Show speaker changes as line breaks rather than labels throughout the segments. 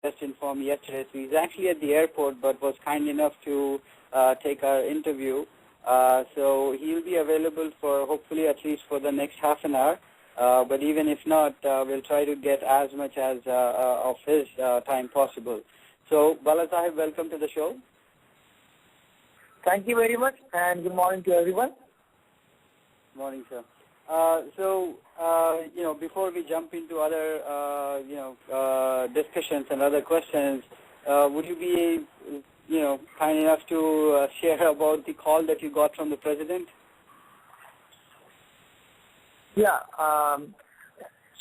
just informed yesterday. So he's actually at the airport, but was kind enough to take our interview. So he'll be available for hopefully at least for the next half an hour. But even if not, we'll try to get as much as of his time possible. So Balasaheb, welcome to the show.
Thank you very much, and good morning to everyone.
Morning, sir. Before we jump into other, discussions and other questions, would you be, kind enough to share about the call that you got from the president?
Yeah,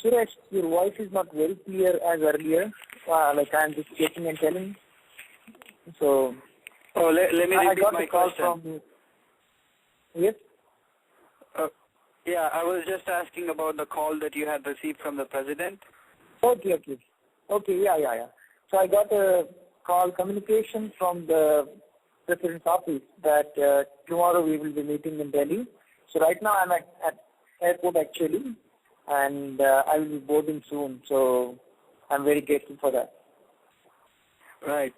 Suresh, your voice is not very clear as earlier. Like I'm just checking and telling. So.
Oh, let me repeat my question.
Yes.
Yeah, I was just asking about the call that you had received from the president.
Okay, yeah. So I got a communication from the president's office that tomorrow we will be meeting in Delhi. So right now I'm at airport actually, and I will be boarding soon. So I'm very grateful for that.
Right.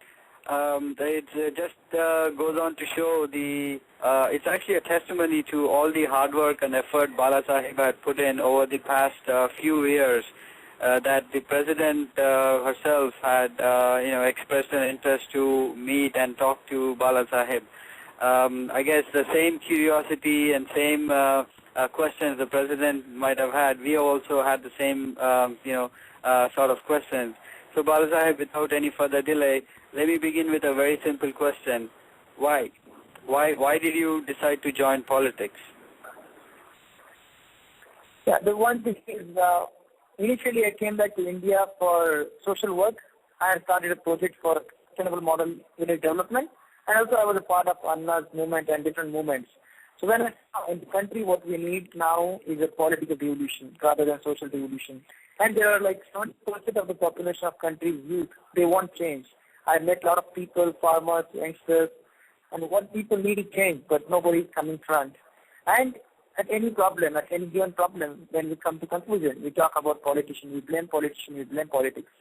It just goes on to show it's actually a testimony to all the hard work and effort Balasaheb had put in over the past few years, that the president herself had, expressed an interest to meet and talk to Balasaheb. I guess the same curiosity and same questions the president might have had, we also had the same, sort of questions. So Balasaheb, without any further delay, let me begin with a very simple question. Why? Why did you decide to join politics?
Yeah, the one thing is, initially I came back to India for social work. I had started a project for sustainable model village development, and also I was a part of Anna's movement and different movements. So when I saw in the country what we need now is a political revolution rather than social revolution. And there are like 70% of the population of country's youth, they want change. I met a lot of people, farmers, youngsters, and what people need is change, but nobody is coming front. And at any given problem, when we come to conclusion, we talk about politicians, we blame politicians, we blame politics.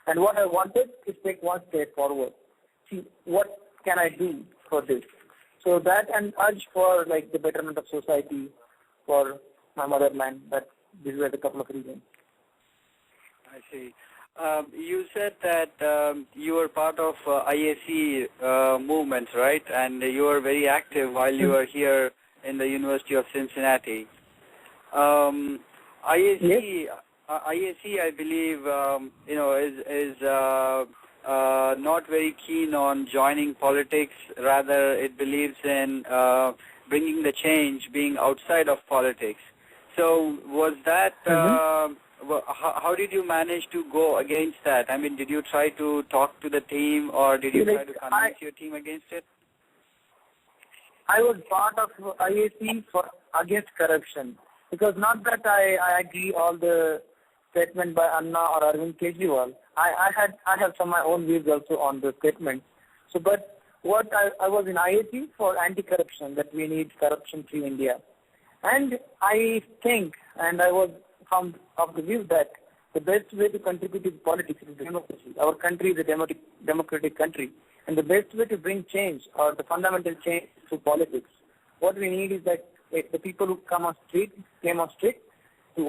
And what I wanted is take one step forward. See, what can I do for this? So that and urge for like the betterment of society for my motherland. That these were the couple of reasons.
I see. You said that you were part of IAC movements, right? And you were very active while you were here in the University of Cincinnati. IAC,
yes.
IAC, I believe, is not very keen on joining politics. Rather, it believes in bringing the change being outside of politics. So was that... how did you manage to go against that? I mean, did you try to talk to the team, or did you try to convince your team against it?
I was part of IAC for against corruption, because not that I agree all the statement by Anna or Arvind Kejriwal. I have some my own views also on the statement. So, but what I was in IAC for anti-corruption, that we need corruption-free India, and I think, and I was from of the view that the best way to contribute to politics is democracy. Our country is a democratic country, and the best way to bring change or the fundamental change through politics. What we need is that the people who came on street to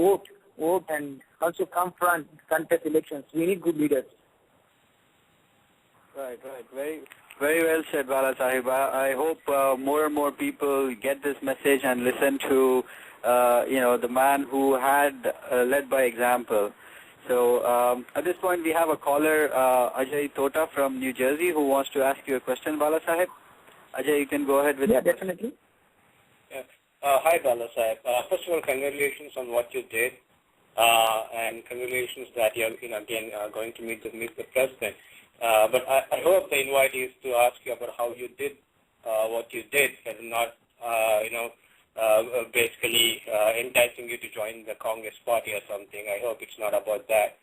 vote and also come front, contest elections. We need good leaders.
Right. Very well said, Balasaheb. I hope more and more people get this message and listen to the man who had led by example. So at this point, we have a caller, Ajay Tota from New Jersey, who wants to ask you a question, Balasaheb. Ajay, you can go ahead with
it. Yeah, definitely.
Yeah. Hi, Balasaheb. First of all, congratulations on what you did, and congratulations that you're again going to meet the president. But I hope the invite is to ask you about how you did what you did, and not basically enticing you to join the Congress party or something. I hope it's not about that.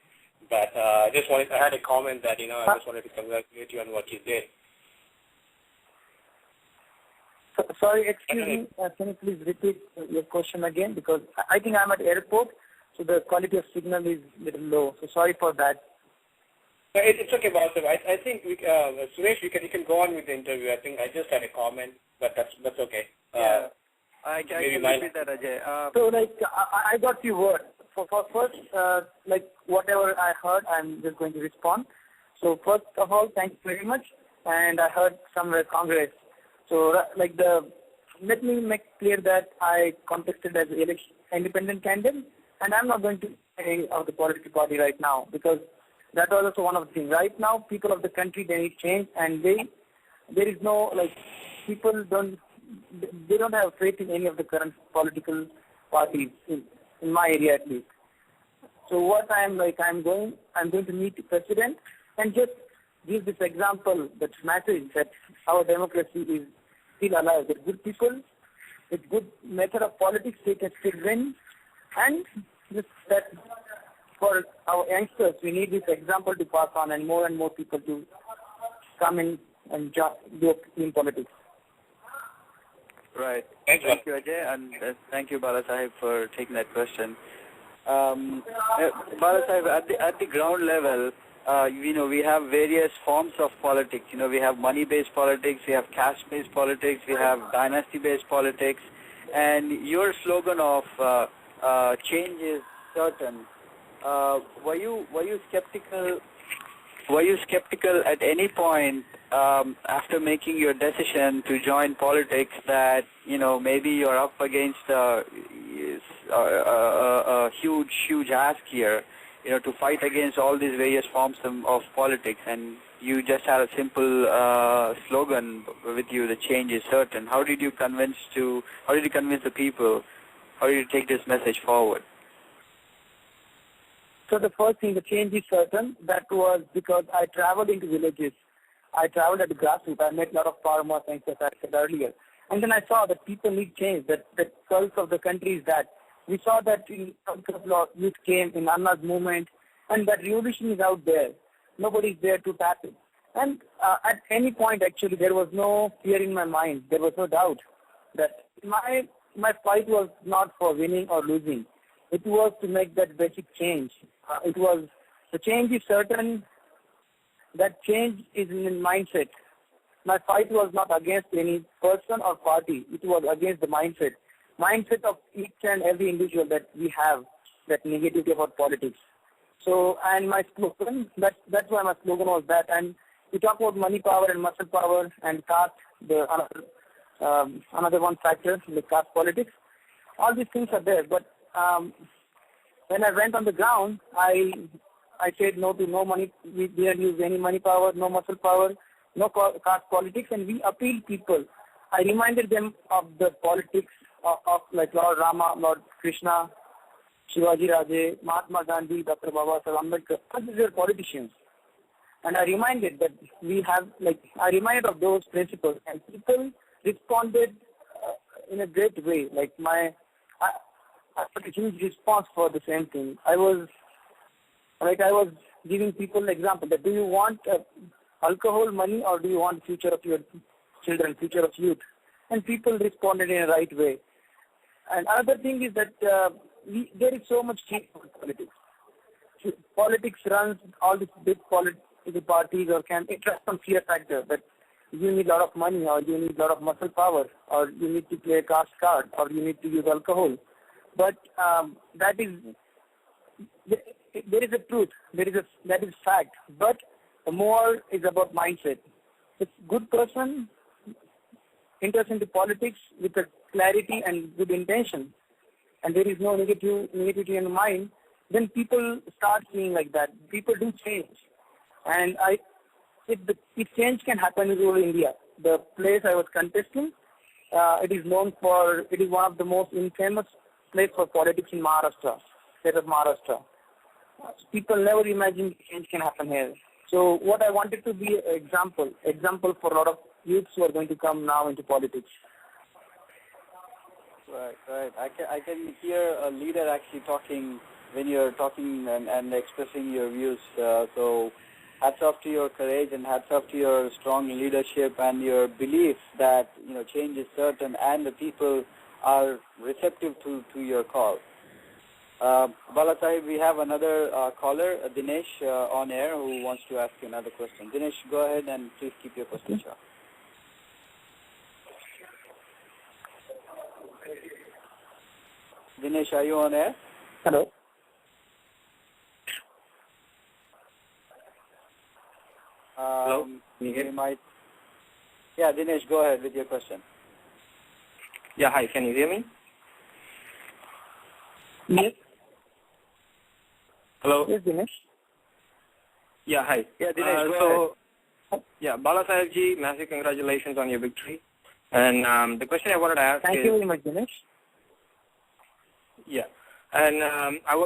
But I had a comment that, I just wanted to congratulate you on what you did.
Sorry, excuse me. Can you please repeat your question again? Because I think I'm at airport, so the quality of signal is a little low. So sorry for that.
It's okay, Balasaheb. I think Suresh, you can go on with the interview. I think I just had a comment, but that's okay.
Yeah, I can repeat that, Ajay.
So like I got few words. For first, like whatever I heard, I'm just going to respond. So first of all, thank you very much. And I heard somewhere Congress. So like let me make clear that I contested as an independent candidate, and I'm not going to say of the political party right now, because that was also one of the things. Right now, people of the country, they need change, and there is no, like, people don't have faith in any of the current political parties in my area at least. So what I'm going to meet the president and just give this example, that message that our democracy is still alive. That good people with good method of politics, they can still win. And just that for our youngsters, we need this example to pass on, and more people to come in and do in politics.
Right. Thank you, Ajay, and thank you, Balasaheb, for taking that question. Balasaheb, at the ground level, we have various forms of politics. We have money-based politics, we have caste-based politics, we have dynasty-based politics, and your slogan of change is certain. Were you skeptical? Were you skeptical at any point after making your decision to join politics that maybe you're up against a huge ask here, to fight against all these various forms of politics, and you just had a simple slogan with you: the change is certain. How did you convince the people? How did you take this message forward?
So the first thing, the change is certain, that was because I traveled into villages. I traveled at the grassroots. I met a lot of farmers, as I said earlier. And then I saw that people need change, that the pulse of the country is that. We saw that in youth came in Anna's movement, and that revolution is out there. Nobody is there to tap it. And at any point, actually, there was no fear in my mind. There was no doubt that my fight was not for winning or losing. It was to make that basic change. The change is certain. That change is in mindset. My fight was not against any person or party. It was against the mindset of each and every individual that we have, that negativity about politics. So, and my slogan, that's why my slogan was that. And we talk about money power and muscle power and caste, another one factor, the caste politics. All these things are there, but when I went on the ground, I said no to no money. We didn't use any money power, no muscle power, no caste politics, and we appealed people. I reminded them of the politics of like Lord Rama, Lord Krishna, Shivaji Raje, Mahatma Gandhi, Dr. Balasaheb Ambedkar. These are politicians. And I reminded that I reminded of those principles, and people responded in a great way. I got a huge response for the same thing. I was giving people an example that, do you want alcohol, money, or do you want future of your children, future of youth? And people responded in a right way. And another thing is that there is so much change in politics. Politics runs all these big political parties, or it has some fear factor that you need a lot of money, or you need a lot of muscle power, or you need to play a caste card, or you need to use alcohol. But there is a truth, that is fact. But the more is about mindset. If good person enters into politics with a clarity and good intention, and there is no negativity in the mind, then people start seeing like that. People do change. And if change can happen in rural India, the place I was contesting, it is one of the most infamous place for politics in Maharashtra, state of Maharashtra. People never imagined change can happen here. So what I wanted to be an example for a lot of youths who are going to come now into politics.
Right. I can hear a leader actually talking when you're talking and expressing your views. So hats off to your courage, and hats off to your strong leadership and your belief that change is certain, and the people are receptive to your call. Balasaheb, we have another caller, Dinesh, on air, who wants to ask you another question. Dinesh, go ahead and please keep your question short. Dinesh, are you on air?
Hello.
Hello. Can you hear me?
Yeah, Dinesh, go ahead with your question.
Yeah, hi. Can you hear me?
Yes.
Hello.
Yes, Dinesh.
Yeah, hi.
Yeah, Dinesh, go ahead.
Yeah, Balasaheb ji, massive congratulations on your victory. And the question I wanted to ask
Thank
is...
you very much, Dinesh.
Yeah. And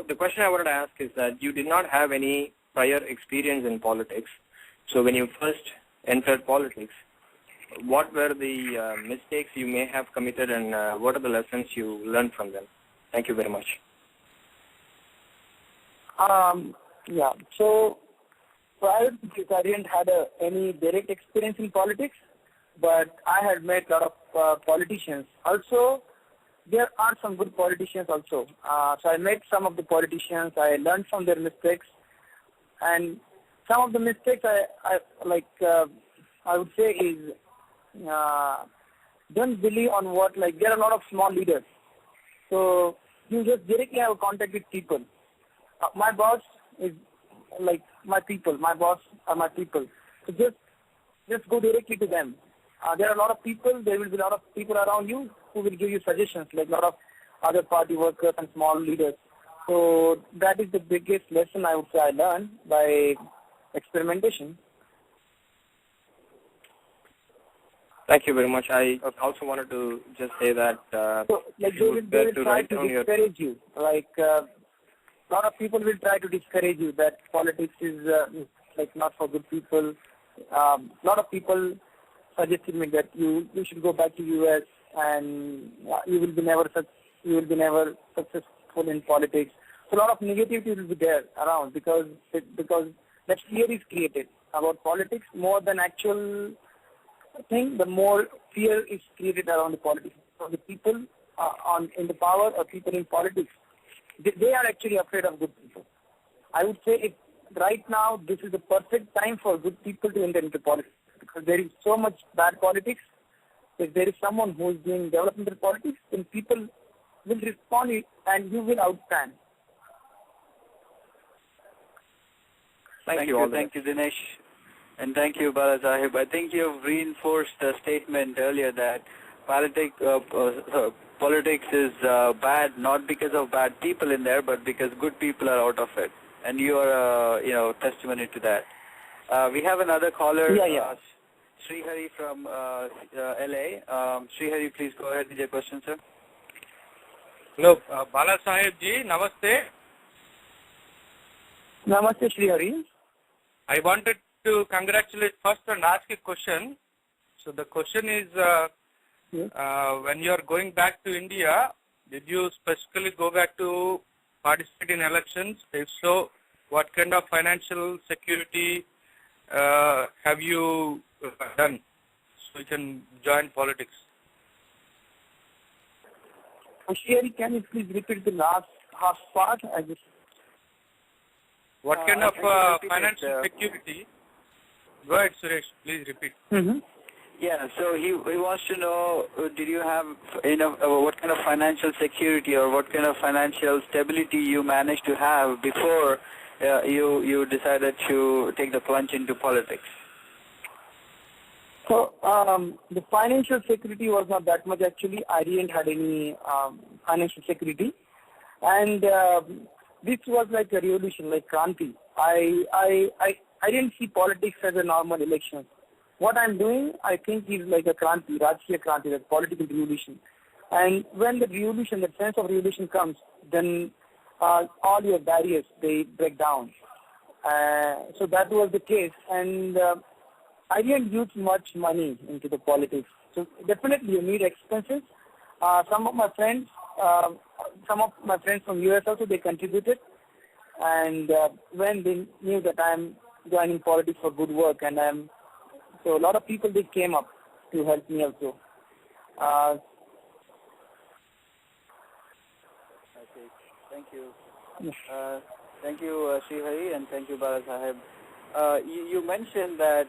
the question I wanted to ask is that you did not have any prior experience in politics. So when you first entered politics, what were the mistakes you may have committed, and what are the lessons you learned from them? Thank you very much.
Yeah. So prior to this, I didn't have any direct experience in politics, but I had met a lot of politicians. Also, there are some good politicians also. So I met some of the politicians. I learned from their mistakes, and some of the mistakes I would say is don't believe on what, there are a lot of small leaders. So you just directly have contact with people. My boss is like my people. My boss are my people. So just go directly to them. There are a lot of people. There will be a lot of people around you who will give you suggestions, like a lot of other party workers and small leaders. So that is the biggest lesson I would say I learned by experimentation.
Thank you very much. I also wanted to just say that
so, they will try to discourage you. A lot of people will try to discourage you that politics is not for good people. A lot of people suggested me that you should go back to US and you will be never successful in politics. So a lot of negativity will be there around because that fear is created about politics more than actual thing. The more fear is created around the politics. So the people in the power or people in politics, they are actually afraid of good people. I would say right now this is the perfect time for good people to enter into politics because there is so much bad politics. If there is someone who is doing developmental politics, then people will respond and you will outstand.
Thank you, Dinesh. And thank you, Balasaheb. I think you've reinforced the statement earlier that politics is bad not because of bad people in there, but because good people are out of it. And you are, testimony to that. We have another caller, Srihari from LA. Srihari, please go ahead with your question, sir.
Hello, Balasaheb ji, namaste.
Namaste, Srihari.
I wanted to congratulate first and ask a question. So the question is, when you are going back to India, did you specifically go back to participate in elections? If so, what kind of financial security have you done so you can join politics?
Srihari, can you please repeat the last half part?
What kind of financial security? Go ahead, Suresh. Please repeat.
Mm-hmm.
Yeah, so he wants to know, did you have, what kind of financial security or what kind of financial stability you managed to have before you decided to take the plunge into politics?
So, the financial security was not that much actually. I didn't have any financial security. And this was like a revolution, like Kranti. I didn't see politics as a normal election. What I'm doing, I think, is like a Kranti, Rajya Kranti, like political revolution. And when the revolution, the sense of revolution comes, then all your barriers, they break down. So that was the case. And I didn't use much money into the politics. So definitely you need expenses. Some of my friends from US also, they contributed. And when they knew that I'm joining politics for good work, and so a lot of people, they came up to help me also.
Okay, thank you. Thank you, Srihari, and thank you, Balasaheb. You mentioned that,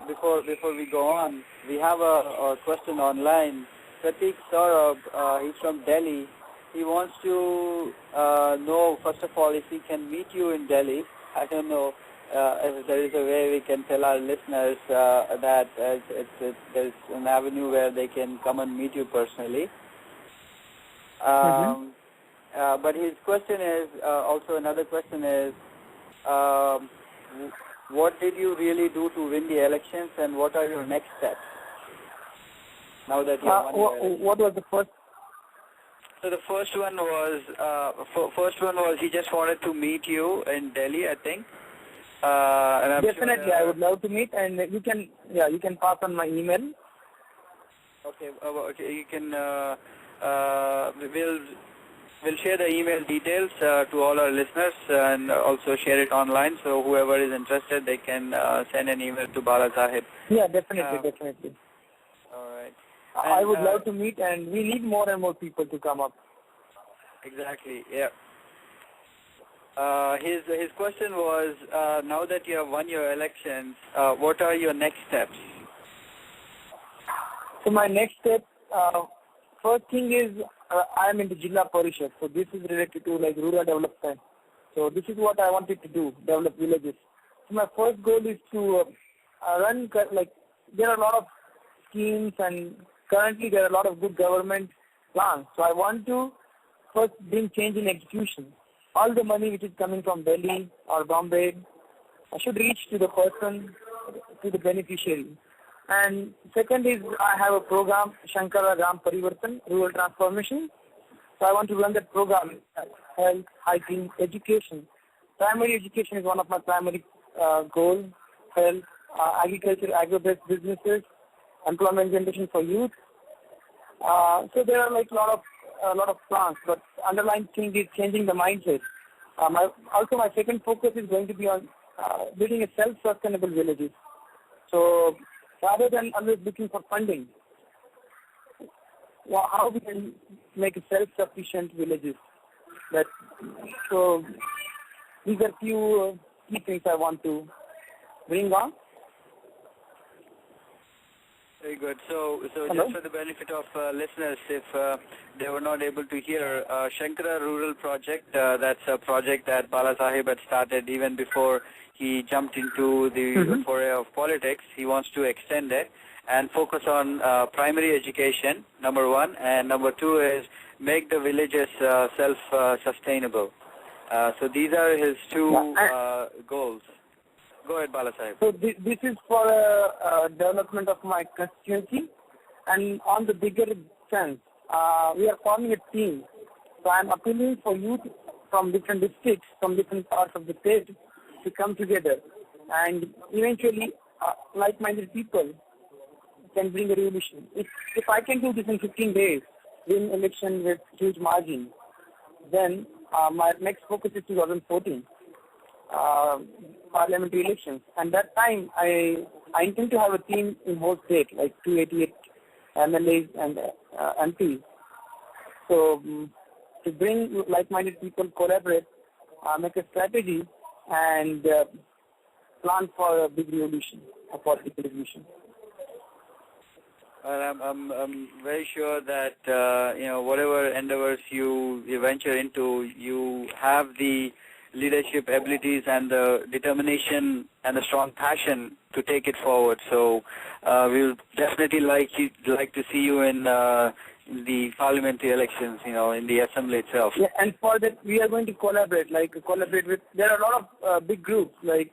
before we go on, we have a question online. Pratik Saurabh, he's from Delhi. He wants to know, first of all, if he can meet you in Delhi. I don't know if there is a way we can tell our listeners that there's an avenue where they can come and meet you personally. But his question is, also another question is, what did you really do to win the elections, and what are your next steps now that you won your elections?
What was the first?
So the first one was he just wanted to meet you in Delhi, I think. And I'm
Definitely,
sure,
I would love to meet, and you can pass on my email.
Okay, okay, you can. We'll share the email details to all our listeners and also share it online. So whoever is interested, they can send an email to Balasaheb.
Yeah, definitely.
All right.
I would love to meet, and we need more and more people to come up.
Exactly. Yeah. His question was, now that you have won your elections, what are your next steps?
So my next step, first thing is I am in the Jilla Parishad, so this is related to like rural development. So this is what I wanted to do, develop villages. So my first goal is to run, like there are a lot of schemes and currently there are a lot of good government plans. So I want to first bring change in execution. All the money which is coming from Delhi or Bombay should reach to the person, to the beneficiary. And second is I have a program, Shankara Ram Parivartan, Rural Transformation. So I want to run that program, health, hygiene, education. Primary education is one of my primary goals, health, agriculture, agro-based businesses, employment generation for youth. So there are like a lot of plans, but underlying thing is changing the mindset. Also my second focus is going to be on building a self-sustainable villages. So rather than always looking for funding, how we can make a self-sufficient villages. So these are few key things I want to bring on.
Very good. So
Hello?
just for the benefit of listeners, if they were not able to hear, Shankara Rural Project, that's a project that Balasaheb had started even before he jumped into the foray of politics. He wants to extend it and focus on primary education, number one, and number two is make the villages self-sustainable. So these are his two goals. Go ahead, Balasaheb.
So this is for development of my constituency, and on the bigger sense, we are forming a team. So I am appealing for youth from different districts, from different parts of the state to come together, and eventually like-minded people can bring a revolution. If I can do this in 15 days, win election with huge margin, then my next focus is 2014. Parliamentary elections, and that time I intend to have a team in whole state, like 288 MLAs and MPs. So to bring like-minded people, collaborate, make a strategy, and plan for a big revolution, a political revolution.
Well, I'm very sure that whatever endeavors you venture into, you have the leadership abilities and the determination and the strong passion to take it forward. So we'll definitely like to see you in the parliamentary elections, in the assembly itself.
Yeah, and for that we are going to collaborate with. There are a lot of big groups like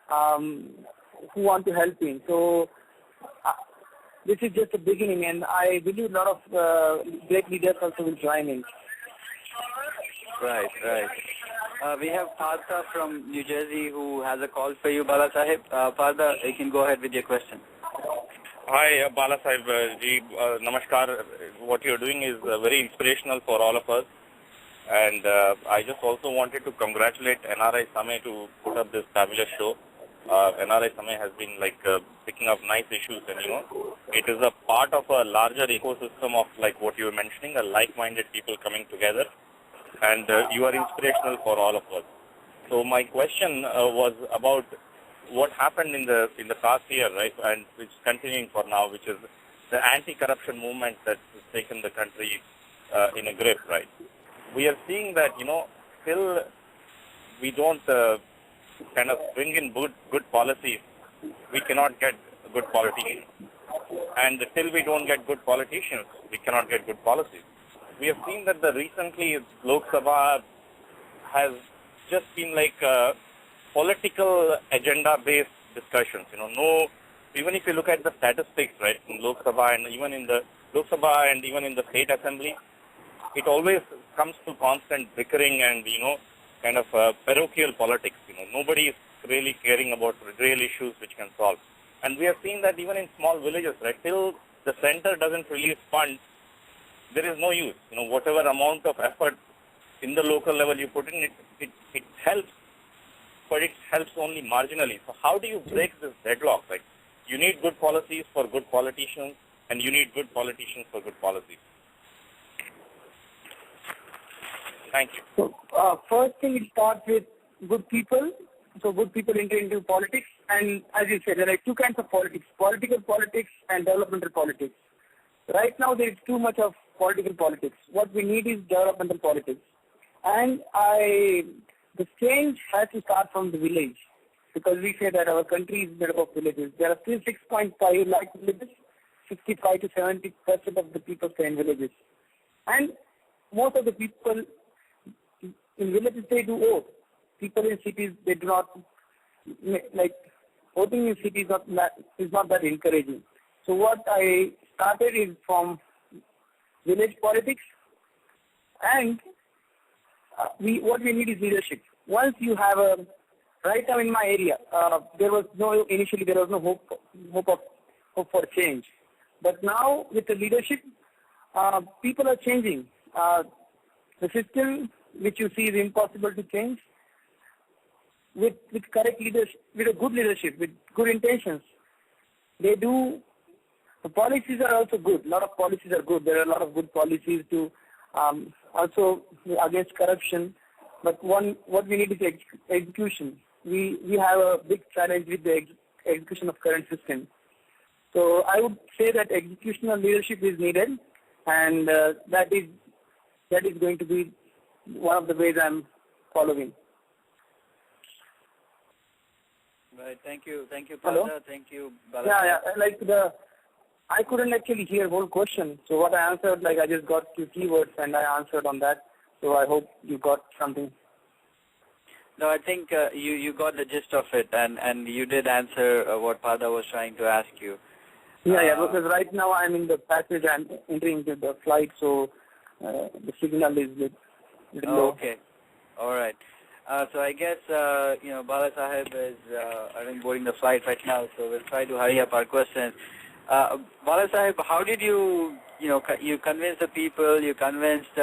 who want to help me. So this is just the beginning, and I believe a lot of great leaders also will join in.
Right. We have Partha from New Jersey who has a call for you, Balasaheb. Partha, you can go ahead with your question.
Hi, Balasaheb ji. Namaskar. What you're doing is very inspirational for all of us. And I just also wanted to congratulate NRI Samay to put up this fabulous show. NRI Samay has been picking up nice issues, and it is a part of a larger ecosystem of like what you were mentioning, a like-minded people coming together. and you are inspirational for all of us. So my question was about what happened in the past year, right, and which is continuing for now, which is the anti-corruption movement that has taken the country in a grip, right? We are seeing that, still we don't kind of bring in good policies, we cannot get good politicians. And till we don't get good politicians, we cannot get good policies. We have seen that recently Lok Sabha has just been like political agenda-based discussions. No, even if you look at the statistics, right, in Lok Sabha and even in the Lok Sabha and even in the state assembly, it always comes to constant bickering and kind of parochial politics. Nobody is really caring about real issues which can solve. And we have seen that even in small villages, right, till the center doesn't release funds, there is no use. Whatever amount of effort in the local level you put in, it helps, but it helps only marginally. So how do you break this deadlock? Like, you need good policies for good politicians, and you need good politicians for good policies. Thank you.
So, first thing, it starts with good people. So good people enter into politics, and as you said, there are two kinds of politics: political politics and developmental politics. Right now, there is too much of political politics. What we need is developmental politics, and the change has to start from the village, because we say that our country is made up of villages. There are still 6.5 lakh villages. 65 to 70% of the people stay in villages, and most of the people in villages, they do vote. People in cities, they do not, like, voting in cities is not that encouraging. So what I started is from village politics, and what we need is leadership. Once you have right now in my area, initially there was no hope for change. But now with the leadership, people are changing. The system which you see is impossible to change. With correct leadership, with a good leadership, with good intentions, the policies are also good. A lot of policies are good. There are a lot of good policies to also against corruption. But what we need is execution. We have a big challenge with the execution of current system. So I would say that executional leadership is needed, and that is going to be one of the ways I'm following.
Right. Thank you, Partha.
Hello?
Thank you, Balasaheb.
Yeah. I couldn't actually hear whole question. So what I answered, I just got two keywords and I answered on that. So I hope you got something.
No, I think you got the gist of it, and you did answer what Partha was trying to ask you.
Yeah, because right now I'm in the passage. I'm entering into the flight, so the signal is little low.
Okay. All right. So I guess, Balasaheb is, boarding the flight right now, so we'll try to hurry up our questions. Balasaheb, how did you convince the people, you convinced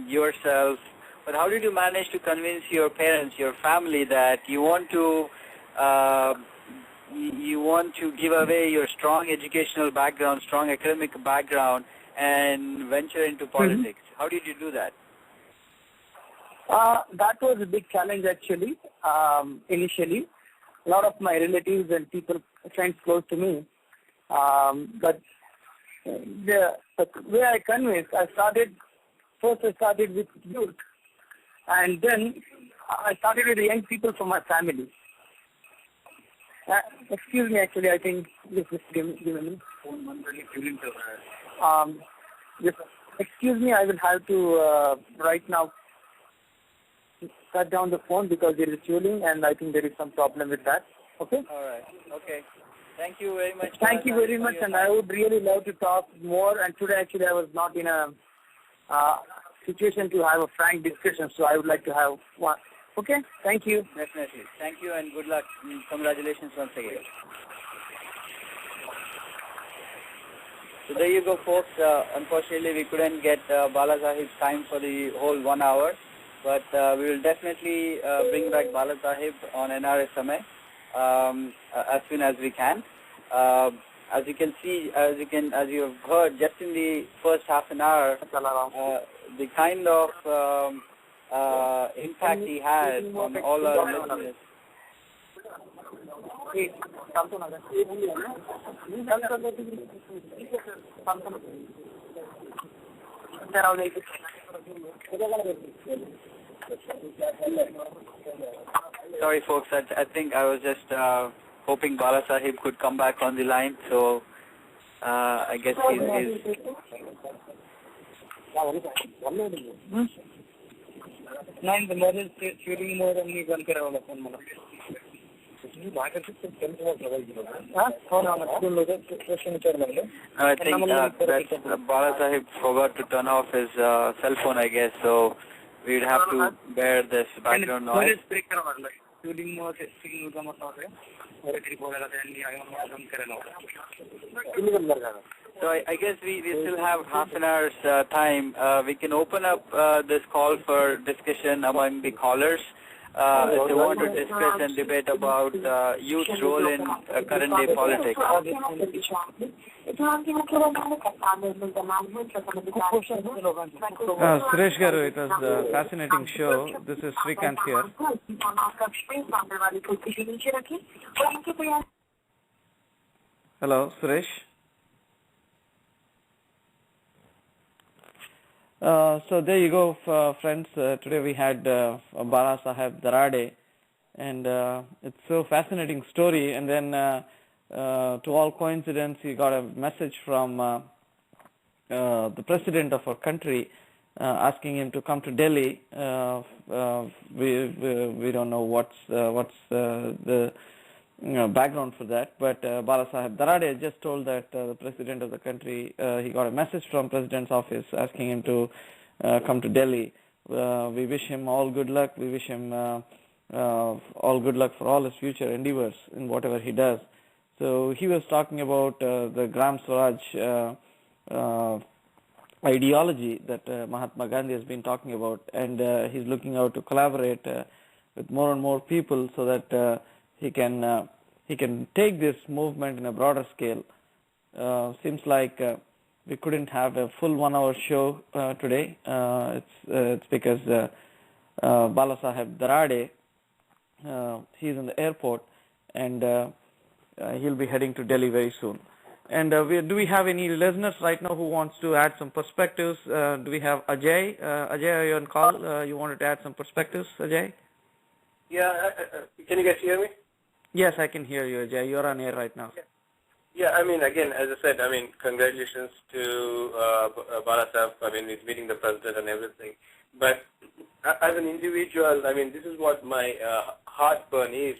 yourself, but how did you manage to convince your parents, your family, that you want to give away your strong educational background, strong academic background, and venture into politics? How did you do that?
That was a big challenge actually, initially. A lot of my relatives and friends close to me. But the way I convinced, I started with youth, and then I started with the young people from my family. Excuse me, actually, I think, just give me a minute. Excuse me, I will have to right now cut down the phone because there is fueling, and I think there is some problem with that. Okay?
All right. Okay. Thank you very much.
Thank you very much, and I would really love to talk more. And today, actually, I was not in a situation to have a frank discussion, so I would like to have one. Okay? Thank you.
Definitely. Thank you, and good luck. Congratulations once again. So there you go, folks. Unfortunately, we couldn't get Balasaheb's time for the whole 1 hour. But we will definitely bring back Balasaheb on NRI Samay as soon as we can. As you can see, as you have heard, just in the first half an hour, the kind of impact he has on all our listeners. Sorry, folks. I think I was just hoping Balasaheb could come back on the line. So I guess he's I think that Balasaheb forgot to turn off his cell phone, I guess. So we'd have to bear this background noise. So I guess we still have half an hour's time. We can open up this call for discussion among the callers. If they want to discuss and debate about youth's role in current day politics.
Suresh Garu, it was a fascinating show. This is Srikant here. Hello, Suresh. So there you go, friends. Today we had Balasaheb Darade, and it's so fascinating story. And then, to all coincidence, he got a message from the president of our country asking him to come to Delhi. We don't know what's the background for that, but Balasaheb Darade just told that the president of the country, he got a message from president's office asking him to come to Delhi. We wish him all good luck. We wish him all good luck for all his future endeavors in whatever he does. So he was talking about the Gram Swaraj ideology that Mahatma Gandhi has been talking about, and he's looking out to collaborate with more and more people so that he can take this movement in a broader scale. Seems like we couldn't have a full 1 hour show today. It's because Balasaheb Darade, he's in the airport, and he'll be heading to Delhi very soon. And do we have any listeners right now who wants to add some perspectives? Do we have Ajay? Ajay, are you on call? You wanted to add some perspectives, Ajay?
Yeah, can you guys hear me?
Yes, I can hear you, Ajay. You're on air right now.
Yeah, I mean, again, as I said, I mean, congratulations to Balasaheb. I mean, he's meeting the president and everything. But as an individual, I mean, this is what my heartburn is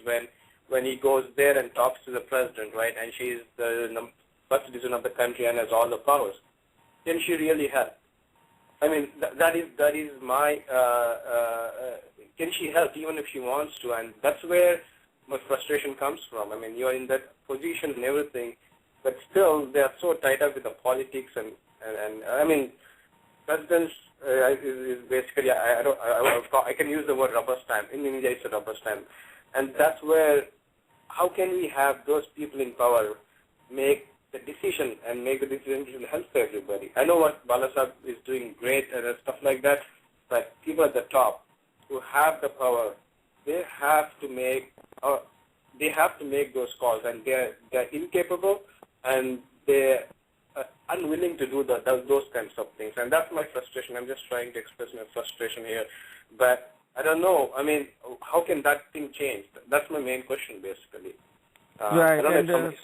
when he goes there and talks to the president, right? And she's the first citizen of the country and has all the powers. Can she really help? I mean, that is my. Can she help even if she wants to? And that's where my frustration comes from. I mean, you're in that position and everything, but still they are so tied up with the politics and I mean, presidents is basically I can use the word rubber stamp. In India, it's a rubber stamp, and that's where how can we have those people in power make the decision and make the decision to help everybody? I know what Balasaheb is doing great and stuff like that, but people at the top who have the power, they have to make those calls, and they're incapable and they're unwilling to do those kinds of things, and that's my frustration. I'm just trying to express my frustration here, but I don't know. I mean, how can that thing change? That's my main question, basically.
Right. And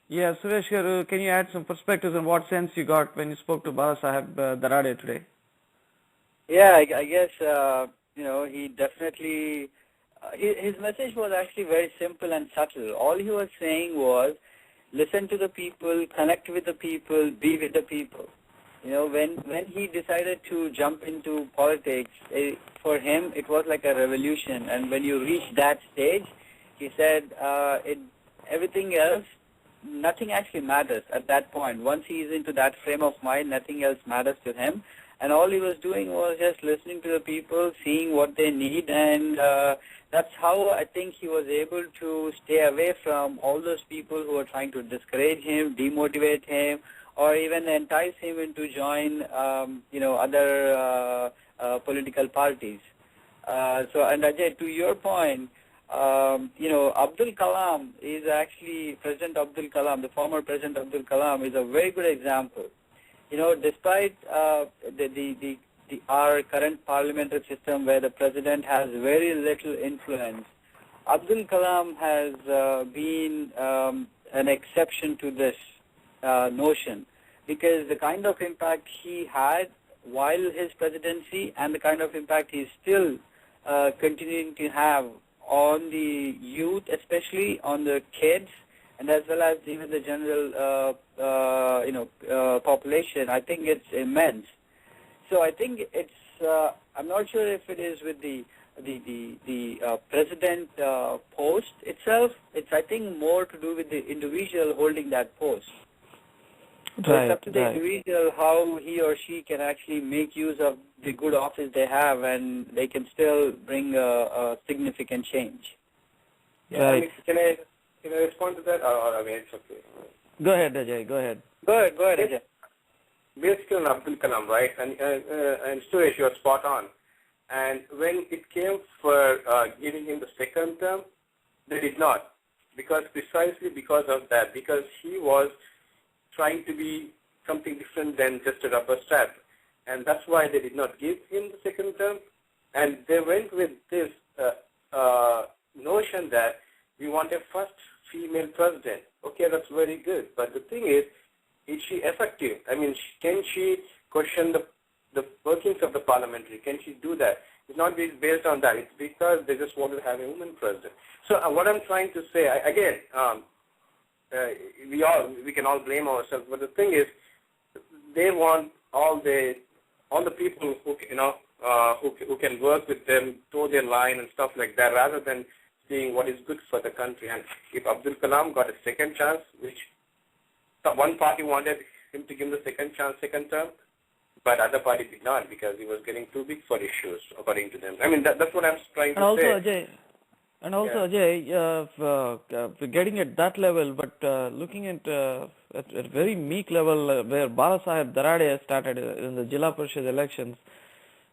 yeah, Suresh Garu, can you add some perspectives on what sense you got when you spoke to Balasaheb Darade today?
Yeah, I guess he definitely. His message was actually very simple and subtle. All he was saying was, listen to the people, connect with the people, be with the people. When he decided to jump into politics, for him it was like a revolution. And when you reach that stage, he said, everything else, nothing actually matters at that point. Once he is into that frame of mind, nothing else matters to him. And all he was doing was just listening to the people, seeing what they need, and that's how I think he was able to stay away from all those people who were trying to discourage him, demotivate him, or even entice him into join, other political parties. And Ajay, to your point, Abdul Kalam is actually, President Abdul Kalam, the former President Abdul Kalam, is a very good example. Despite our current parliamentary system where the president has very little influence, Abdul Kalam has been an exception to this notion, because the kind of impact he had while his presidency and the kind of impact he's still continuing to have on the youth, especially on the kids, and as well as even the general population, I think it's immense. So I think it's I'm not sure if it is with the president post itself. It's, I think, more to do with the individual holding that post. So it's up to the individual how he or she can actually make use of the good office they have, and they can still bring a significant change.
Yeah, right. Can I respond to that? Or I mean, it's okay.
Go ahead, Ajay. Go ahead.
Go ahead, Ajay.
Basically on Abdul Kalam, right? And Suresh, you're spot on. And when it came for giving him the second term, they did not, precisely because of that, because he was trying to be something different than just a rubber stamp, and that's why they did not give him the second term. And they went with this notion that we want a first female president. Okay, that's very good, but the thing is she effective? I mean, can she question the workings of the parliamentary? Can she do that? It's not based on that. It's because they just want to have a woman president. So what I'm trying to say, again, we can all blame ourselves, but the thing is, they want all the people who can work with them, toe their line and stuff like that, rather than seeing what is good for the country. And if Abdul Kalam got a second chance, which one party wanted him to give him the second chance, second term, but other party did not, because he was getting too big for issues, according to them. I mean, that's what I'm trying to say.
Ajay, we're getting at that level, but looking at a very meek level where Balasaheb Darade started in the Jilla Parishad elections,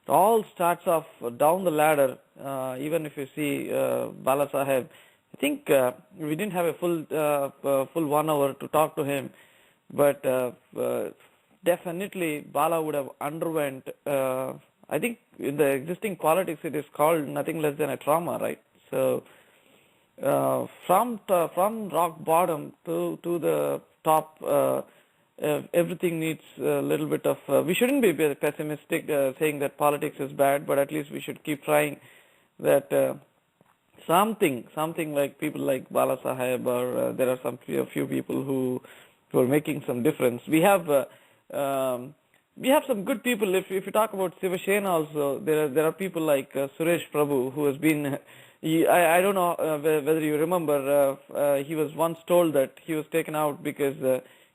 it all starts off down the ladder. Even if you see Balasaheb, I think we didn't have a full 1 hour to talk to him, but definitely Bala would have underwent, I think in the existing politics it is called nothing less than a trauma, right? So from rock bottom to the top, everything needs a little bit of, we shouldn't be pessimistic saying that politics is bad, but at least we should keep trying that something like people like Balasaheb, or there are a few people who are making some difference. We have some good people. If you talk about Shiv Sena also, there are people like Suresh Prabhu, who has been, I don't know whether you remember, he was once told that he was taken out because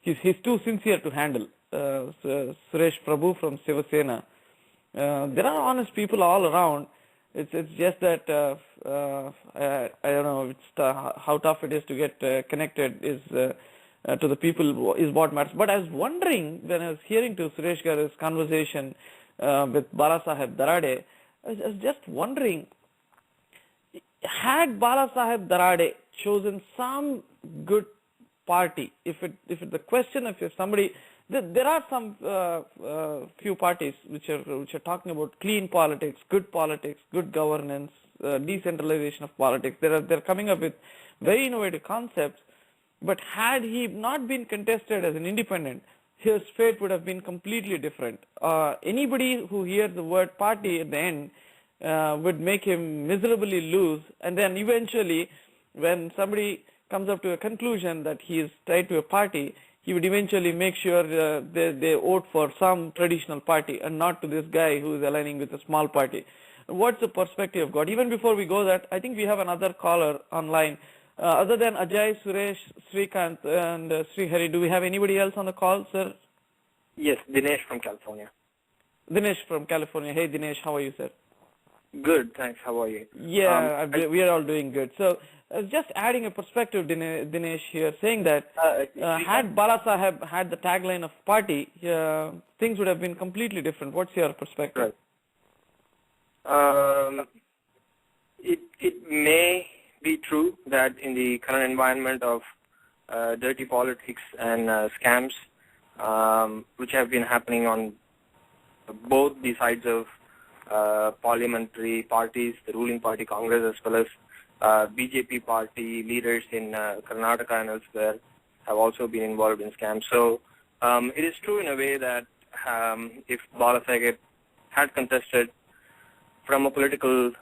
he's too sincere to handle. Suresh Prabhu from Shiv Sena. There are honest people all around. It's just that I don't know how tough it is to get connected is to the people is what matters. But I was wondering, when I was hearing to Suresh Garu's conversation with Balasaheb Darade, I was just wondering, had Balasaheb Darade chosen some good party, if the question of if somebody, there are some few parties which are talking about clean politics, good governance, decentralization of politics. They're coming up with very innovative concepts. But had he not been contested as an independent, his fate would have been completely different. Anybody who hears the word party at the end would make him miserably lose, and then eventually, when somebody comes up to a conclusion that he is tied to a party, he would eventually make sure they vote for some traditional party and not to this guy who is aligning with a small party. What's the perspective you've got? Even before we go that, I think we have another caller online. Other than Ajay, Suresh, Srikant, and Srihari, do we have anybody else on the call, sir?
Yes, Dinesh from California.
Dinesh from California. Hey, Dinesh, how are you, sir?
Good, thanks. How are you?
Yeah, we are all doing good. So, just adding a perspective, Dinesh, here, saying that had Balasaheb had the tagline of party, things would have been completely different. What's your perspective?
Right. It may be true that in the current environment of dirty politics and scams, which have been happening on both the sides of parliamentary parties, the ruling party Congress, as well as BJP party leaders in Karnataka and elsewhere have also been involved in scams. So it is true in a way that if Balasaheb had contested from a political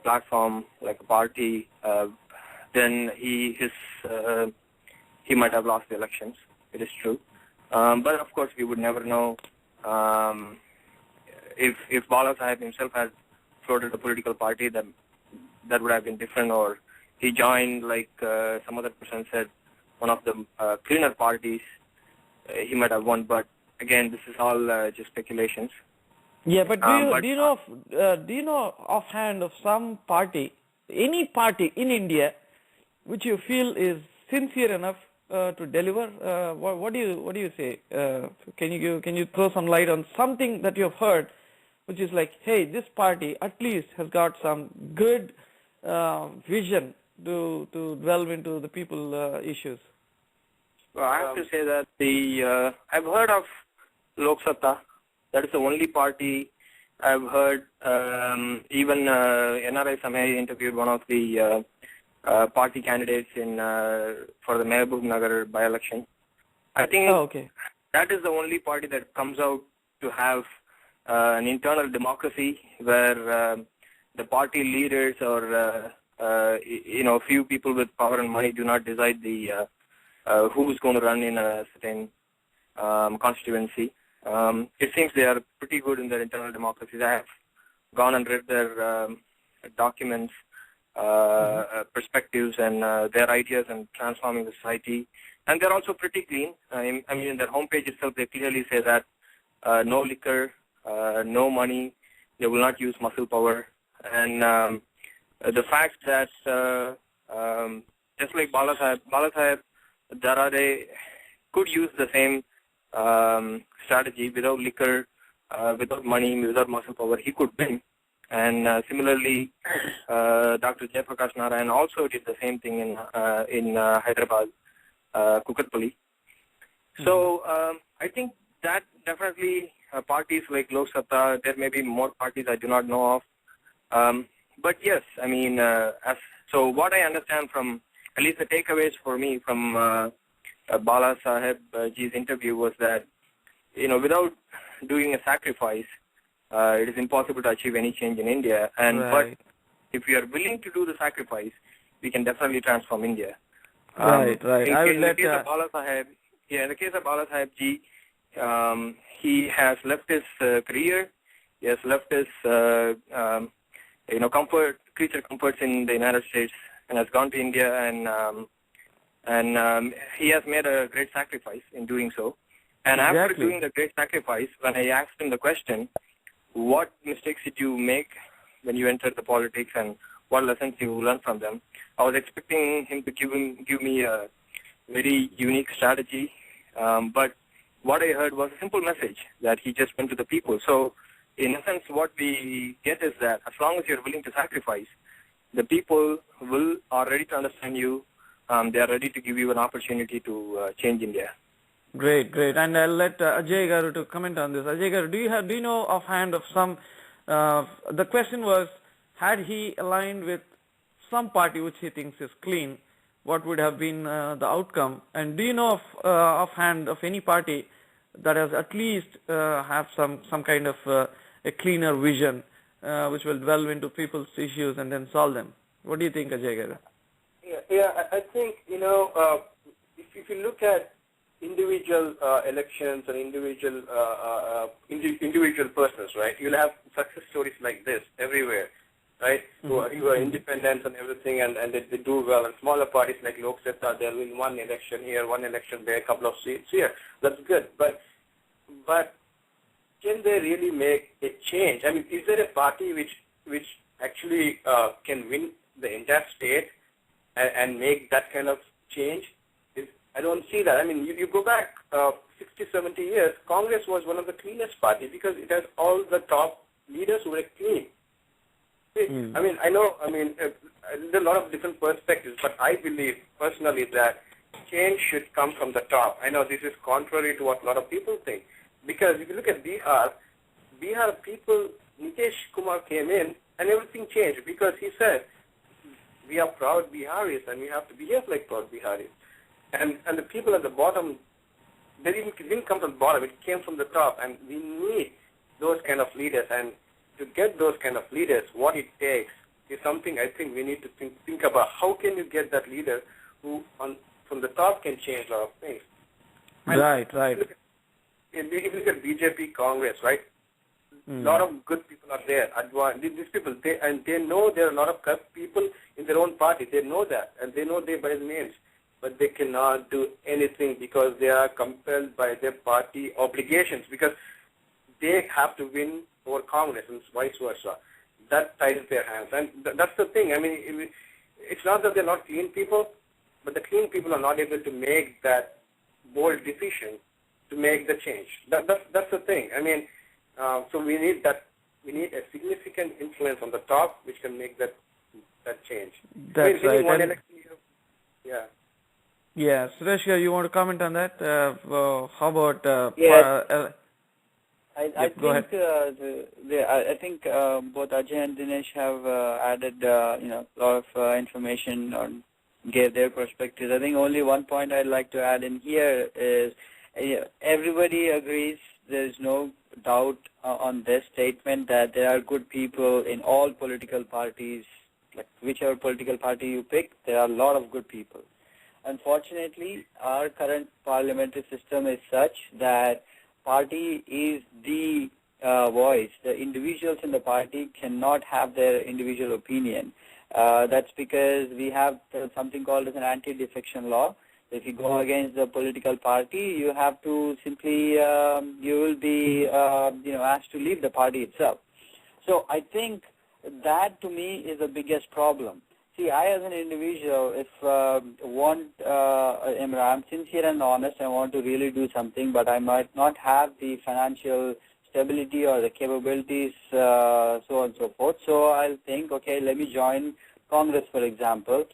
platform like a party, then he might have lost the elections. It is true. But of course, we would never know if Balasaheb himself had floated a political party, that would have been different, or he joined, like some other person said, one of the cleaner parties, he might have won. But again, this is all just speculations.
Yeah, but do you know offhand of some party, any party in India, which you feel is sincere enough to deliver? What do you say? Can you throw some light on something that you have heard, which is like, hey, this party at least has got some good vision to delve into the people issues?
Well, I have to say that I've heard of Lok Satta. That is the only party I've heard. Even NRI Samay interviewed one of the party candidates for the Mehboob Nagar by-election. I think that is the only party that comes out to have an internal democracy where the party leaders or few people with power and money do not decide the who's going to run in a certain constituency. It seems they are pretty good in their internal democracies. I have gone and read their documents, perspectives, and their ideas in transforming the society. And they're also pretty clean. I mean, in their homepage itself, they clearly say that no liquor, no money, they will not use muscle power. And the fact that just like Balasaheb Darade could use the same strategy without liquor, without money, without muscle power, he could win. And similarly, Dr. Jayaprakash Narayan also did the same thing in Hyderabad, Kukatpally. So I think that definitely parties like Lok Satta, there may be more parties I do not know of. But yes, I mean, so what I understand from, at least the takeaways for me from Balasaheb ji's interview was that, without doing a sacrifice, it is impossible to achieve any change in India. And but if we are willing to do the sacrifice, we can definitely transform India.
Right.
In the case of Balasaheb ji, he has left his career. He has left his creature comforts in the United States and has gone to India, and he has made a great sacrifice in doing so. And after doing the great sacrifice, when I asked him the question, what mistakes did you make when you entered the politics and what lessons you learned from them, I was expecting him to give me a very unique strategy. But what I heard was a simple message that he just went to the people. So in essence, what we get is that as long as you're willing to sacrifice, the people are ready to understand you. They are ready to give you an opportunity to change India.
Great. And I'll let Ajay Garu to comment on this. Ajay Garu, do you know offhand of some, the question was, had he aligned with some party which he thinks is clean, what would have been the outcome? And do you know of offhand of any party that has at least have some kind of a cleaner vision which will delve into people's issues and then solve them? What do you think, Ajay Garu?
Yeah, I think, if you look at individual elections and individual persons, right, you'll have success stories like this everywhere, right, who are independent and everything, and they do well. And smaller parties like Lok Satta, they'll win one election here, one election there, a couple of seats here. That's good. But can they really make a change? I mean, is there a party which actually can win the entire state and make that kind of change? I don't see that. I mean, you go back 60, 70 years, Congress was one of the cleanest parties because it has all the top leaders who were clean. See, I know, there are a lot of different perspectives, but I believe personally that change should come from the top. I know this is contrary to what a lot of people think, because if you look at Bihar people, Nitish Kumar came in and everything changed because he said, we are proud Biharis and we have to behave like proud Biharis. And the people at the bottom, they didn't come from the bottom, it came from the top, and we need those kind of leaders. And to get those kind of leaders, what it takes is something I think we need to think about. How can you get that leader who from the top can change a lot of things?
Right.
If you look at BJP, Congress, right? A lot of good people are there. These people, they know there are a lot of corrupt people in their own party. They know that, and they know they by names, but they cannot do anything because they are compelled by their party obligations, because they have to win over Congress and vice versa. That ties their hands, and that's the thing. It's not that they're not clean people, but the clean people are not able to make that bold decision to make the change. That's the thing. So we need that. We need a significant influence on the top, which can make that change.
That's right.
Yeah.
Yeah, Suresh, you want to comment on that? How about?
I think both Ajay and Dinesh have added a lot of information on gave their perspectives. I think only one point I'd like to add in here is everybody agrees. There is no doubt on this statement that there are good people in all political parties. Like whichever political party you pick, there are a lot of good people. Unfortunately, our current parliamentary system is such that party is the voice. The individuals in the party cannot have their individual opinion. That's because we have something called as an anti-defection law. If you go against the political party, you have to simply, you will be, asked to leave the party itself. So I think that to me is the biggest problem. See, I as an individual, if I'm sincere and honest, I want to really do something, but I might not have the financial stability or the capabilities, so on and so forth. So I'll think, okay, let me join Congress, for example,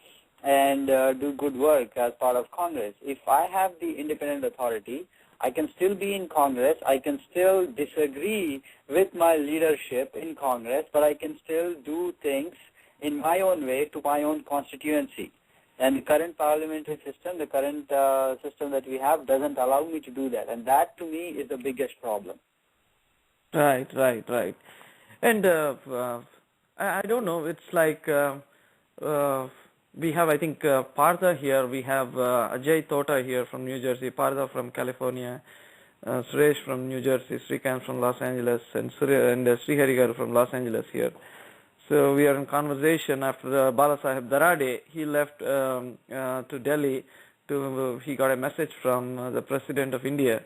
and do good work as part of Congress. If I have the independent authority, I can still be in Congress, I can still disagree with my leadership in Congress, but I can still do things in my own way to my own constituency. And the current parliamentary system, the current system that we have doesn't allow me to do that. And that to me is the biggest problem.
Right. And I don't know, it's like we have, I think, Partha here, we have Ajay Tota here from New Jersey, Partha from California, Suresh from New Jersey, Srikant from Los Angeles, and Sriharigar from Los Angeles here. So we are in conversation after Balasaheb Darade. He left to Delhi. He got a message from the President of India.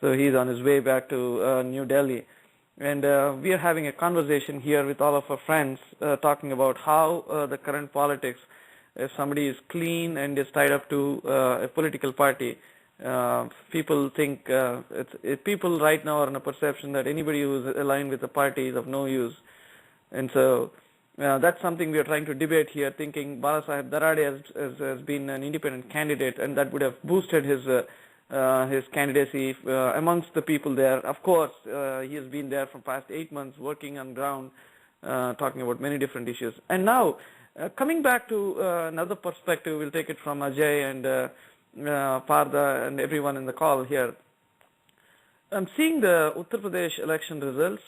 So he's on his way back to New Delhi. And we are having a conversation here with all of our friends talking about how the current politics, if somebody is clean and is tied up to a political party, people think, people right now are in a perception that anybody who is aligned with the party is of no use. And so that's something we are trying to debate here, thinking Balasaheb Darade has been an independent candidate, and that would have boosted his candidacy amongst the people there. Of course, he has been there for past 8 months working on ground, talking about many different issues. And now, coming back to another perspective, we'll take it from Ajay and Partha and everyone in the call here. I'm seeing the Uttar Pradesh election results.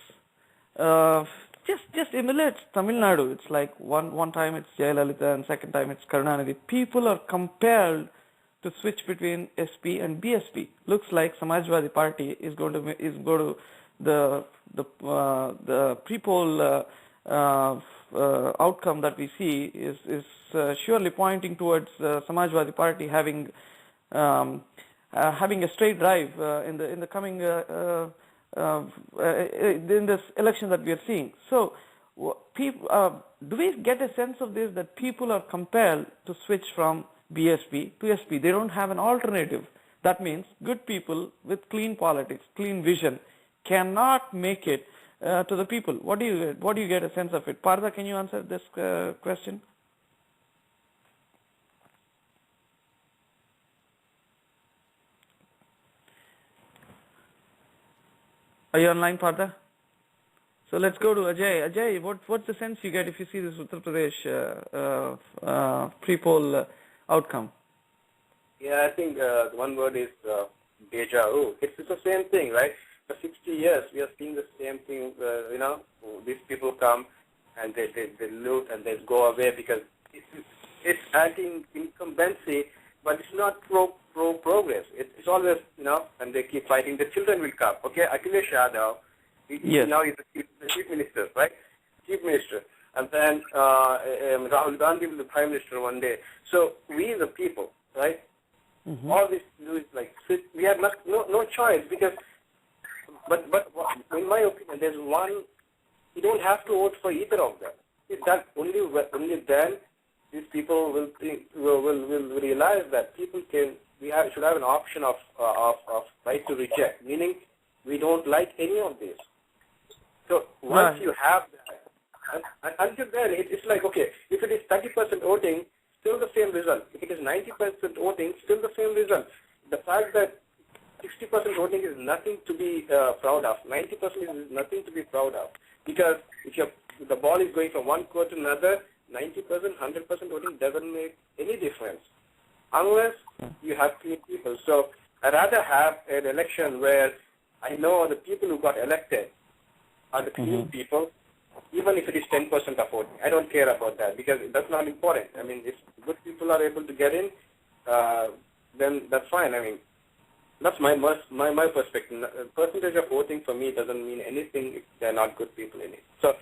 Just emulates Tamil Nadu. It's like one time it's Jayalalitha and second time it's Karunanidhi. People are compelled to switch between SP and BSP. Looks like Samajwadi Party is going to the pre-poll outcome that we see is surely pointing towards Samajwadi Party having a straight drive in the coming in this election that we are seeing. So, do we get a sense of this, that people are compelled to switch from BSP to SP? They don't have an alternative. That means good people with clean politics, clean vision, cannot make it to the people? What do you get a sense of it? Partha, can you answer this question? Are you online, Partha? So let's go to Ajay. Ajay, what's the sense you get if you see this Uttar Pradesh pre-poll outcome?
Yeah, I think one word is deja vu. It's the same thing, right? For 60 years, we are seeing the same thing. These people come and they loot and they go away because it's anti-incumbency, but it's not progress. It's always, and they keep fighting. The children will come. Okay, Akhilesh Yadav, now he's the chief minister, right? Chief minister. And then Rahul Gandhi will be the prime minister one day. So we, the people, right? All this do is like we have no choice because, but in my opinion, there's one. You don't have to vote for either of them. It's that only then these people will realize that should have an option of right to reject, meaning we don't like any of this. So once you have that, and until then it's like, okay, if it is 30% voting, still the same result. If it is 90% voting, still the same result. The fact that 60% voting is nothing to be proud of. 90% is nothing to be proud of. Because if the ball is going from one court to another, 90%, 100% voting doesn't make any difference. Unless you have clean people. So I'd rather have an election where I know the people who got elected are the clean people, even if it is 10% of voting. I don't care about that because that's not important. I mean, if good people are able to get in, then that's fine. I mean, that's my perspective. Percentage of voting for me doesn't mean anything if they're not good people in it. So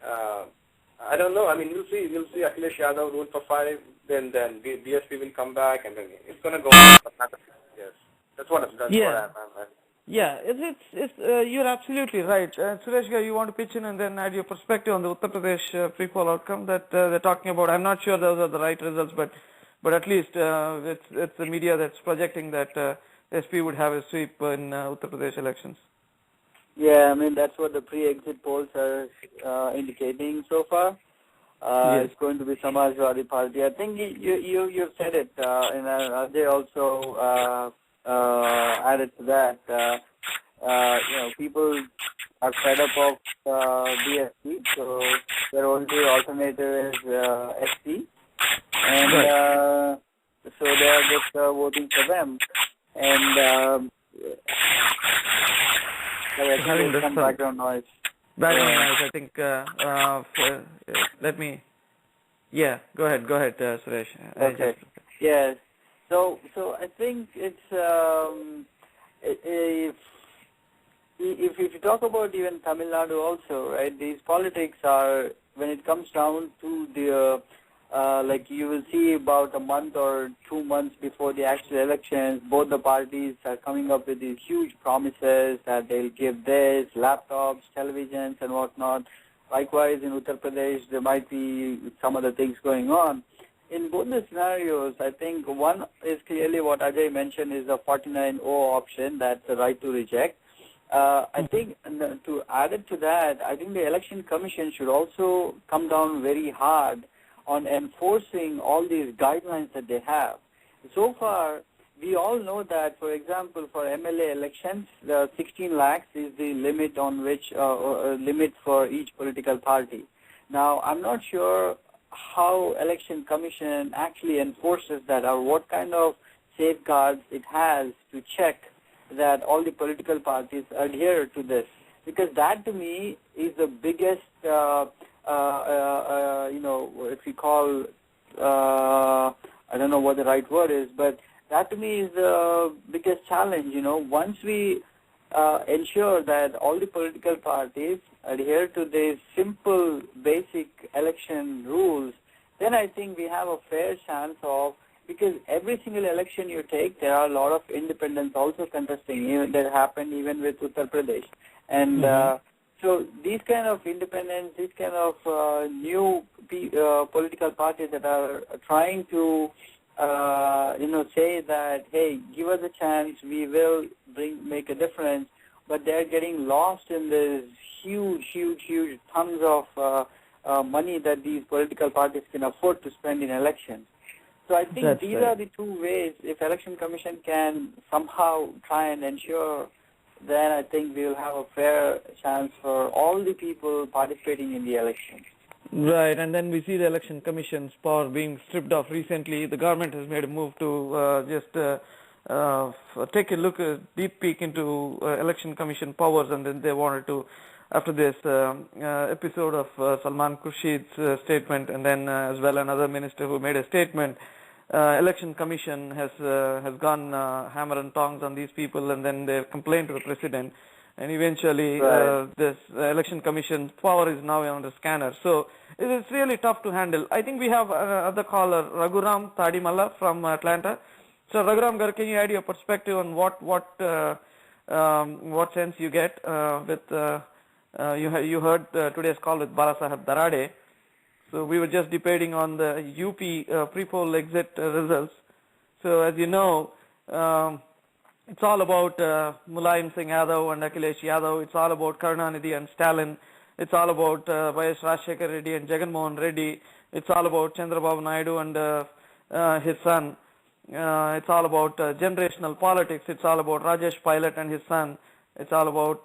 I don't know. I mean, we'll see Akhilesh Yadav rule for 5, then BSP will come back, and then it's going to go on for another 6 years. That's what I'm.
Yeah, you're absolutely right. Suresh, you want to pitch in and then add your perspective on the Uttar Pradesh pre-poll outcome that they're talking about. I'm not sure those are the right results, but at least it's the media that's projecting that SP would have a sweep in Uttar Pradesh elections.
Yeah, I mean, that's what the pre-exit polls are indicating so far. It's going to be Samajwadi Party. I think you said it, and they also added to that. People are fed up of BSP, so their only alternative is SP, and so they are just voting for them. And
having
some background noise.
I think. Let me. Yeah, go ahead, Suresh.
Okay. Yes. So I think it's if you talk about even Tamil Nadu also, right? These politics are, when it comes down to the like you will see about a month or 2 months before the actual elections, both the parties are coming up with these huge promises that they'll give this, laptops, televisions and whatnot. Likewise, in Uttar Pradesh, there might be some other things going on. In both the scenarios, I think one is clearly what Ajay mentioned is the 49-0 option, that's the right to reject. I think to add it to that, I think the Election Commission should also come down very hard on enforcing all these guidelines that they have. So far, we all know that, for example, for MLA elections, the 16 lakhs is the limit on which limit for each political party. Now, I'm not sure how Election Commission actually enforces that, or what kind of safeguards it has to check that all the political parties adhere to this. Because that, to me, is the biggest, if we call, I don't know what the right word is, but that to me is the biggest challenge. Once we ensure that all the political parties adhere to these simple, basic election rules, then I think we have a fair chance of, because every single election you take, there are a lot of independents also contesting. That happened even with Uttar Pradesh. And so these kind of independents, these kind of new political parties that are trying to say that, hey, give us a chance, we will make a difference, but they're getting lost in this huge tons of money that these political parties can afford to spend in elections. So I think these are the two ways. If Election Commission can somehow try and ensure, then I think we will have a fair chance for all the people participating in the elections.
Right, and then we see the Election Commission's power being stripped off recently. The government has made a move to take a look, a deep peek into Election Commission powers, and then they wanted to, after this episode of Salman Khurshid's statement, and then as well another minister who made a statement, Election Commission has gone hammer and tongs on these people, and then they complained to the president, and eventually this Election Commission power is now on the scanner. So it is really tough to handle. I think we have another caller, Raghuram Tadimalla from Atlanta. So Raghuram Gar, can you add your perspective on what sense you get with you heard today's call with Balasaheb Darade. So we were just debating on the UP pre-poll exit results. So as you know, it's all about Mulayam Singh Yadav and Akhilesh Yadav. It's all about Karunanidhi and Stalin. It's all about Y.S. Rajshekar Reddy and Jagan Mohan Reddy. It's all about Chandrababu Naidu and his son. It's all about generational politics. It's all about Rajesh Pilot and his son. It's all about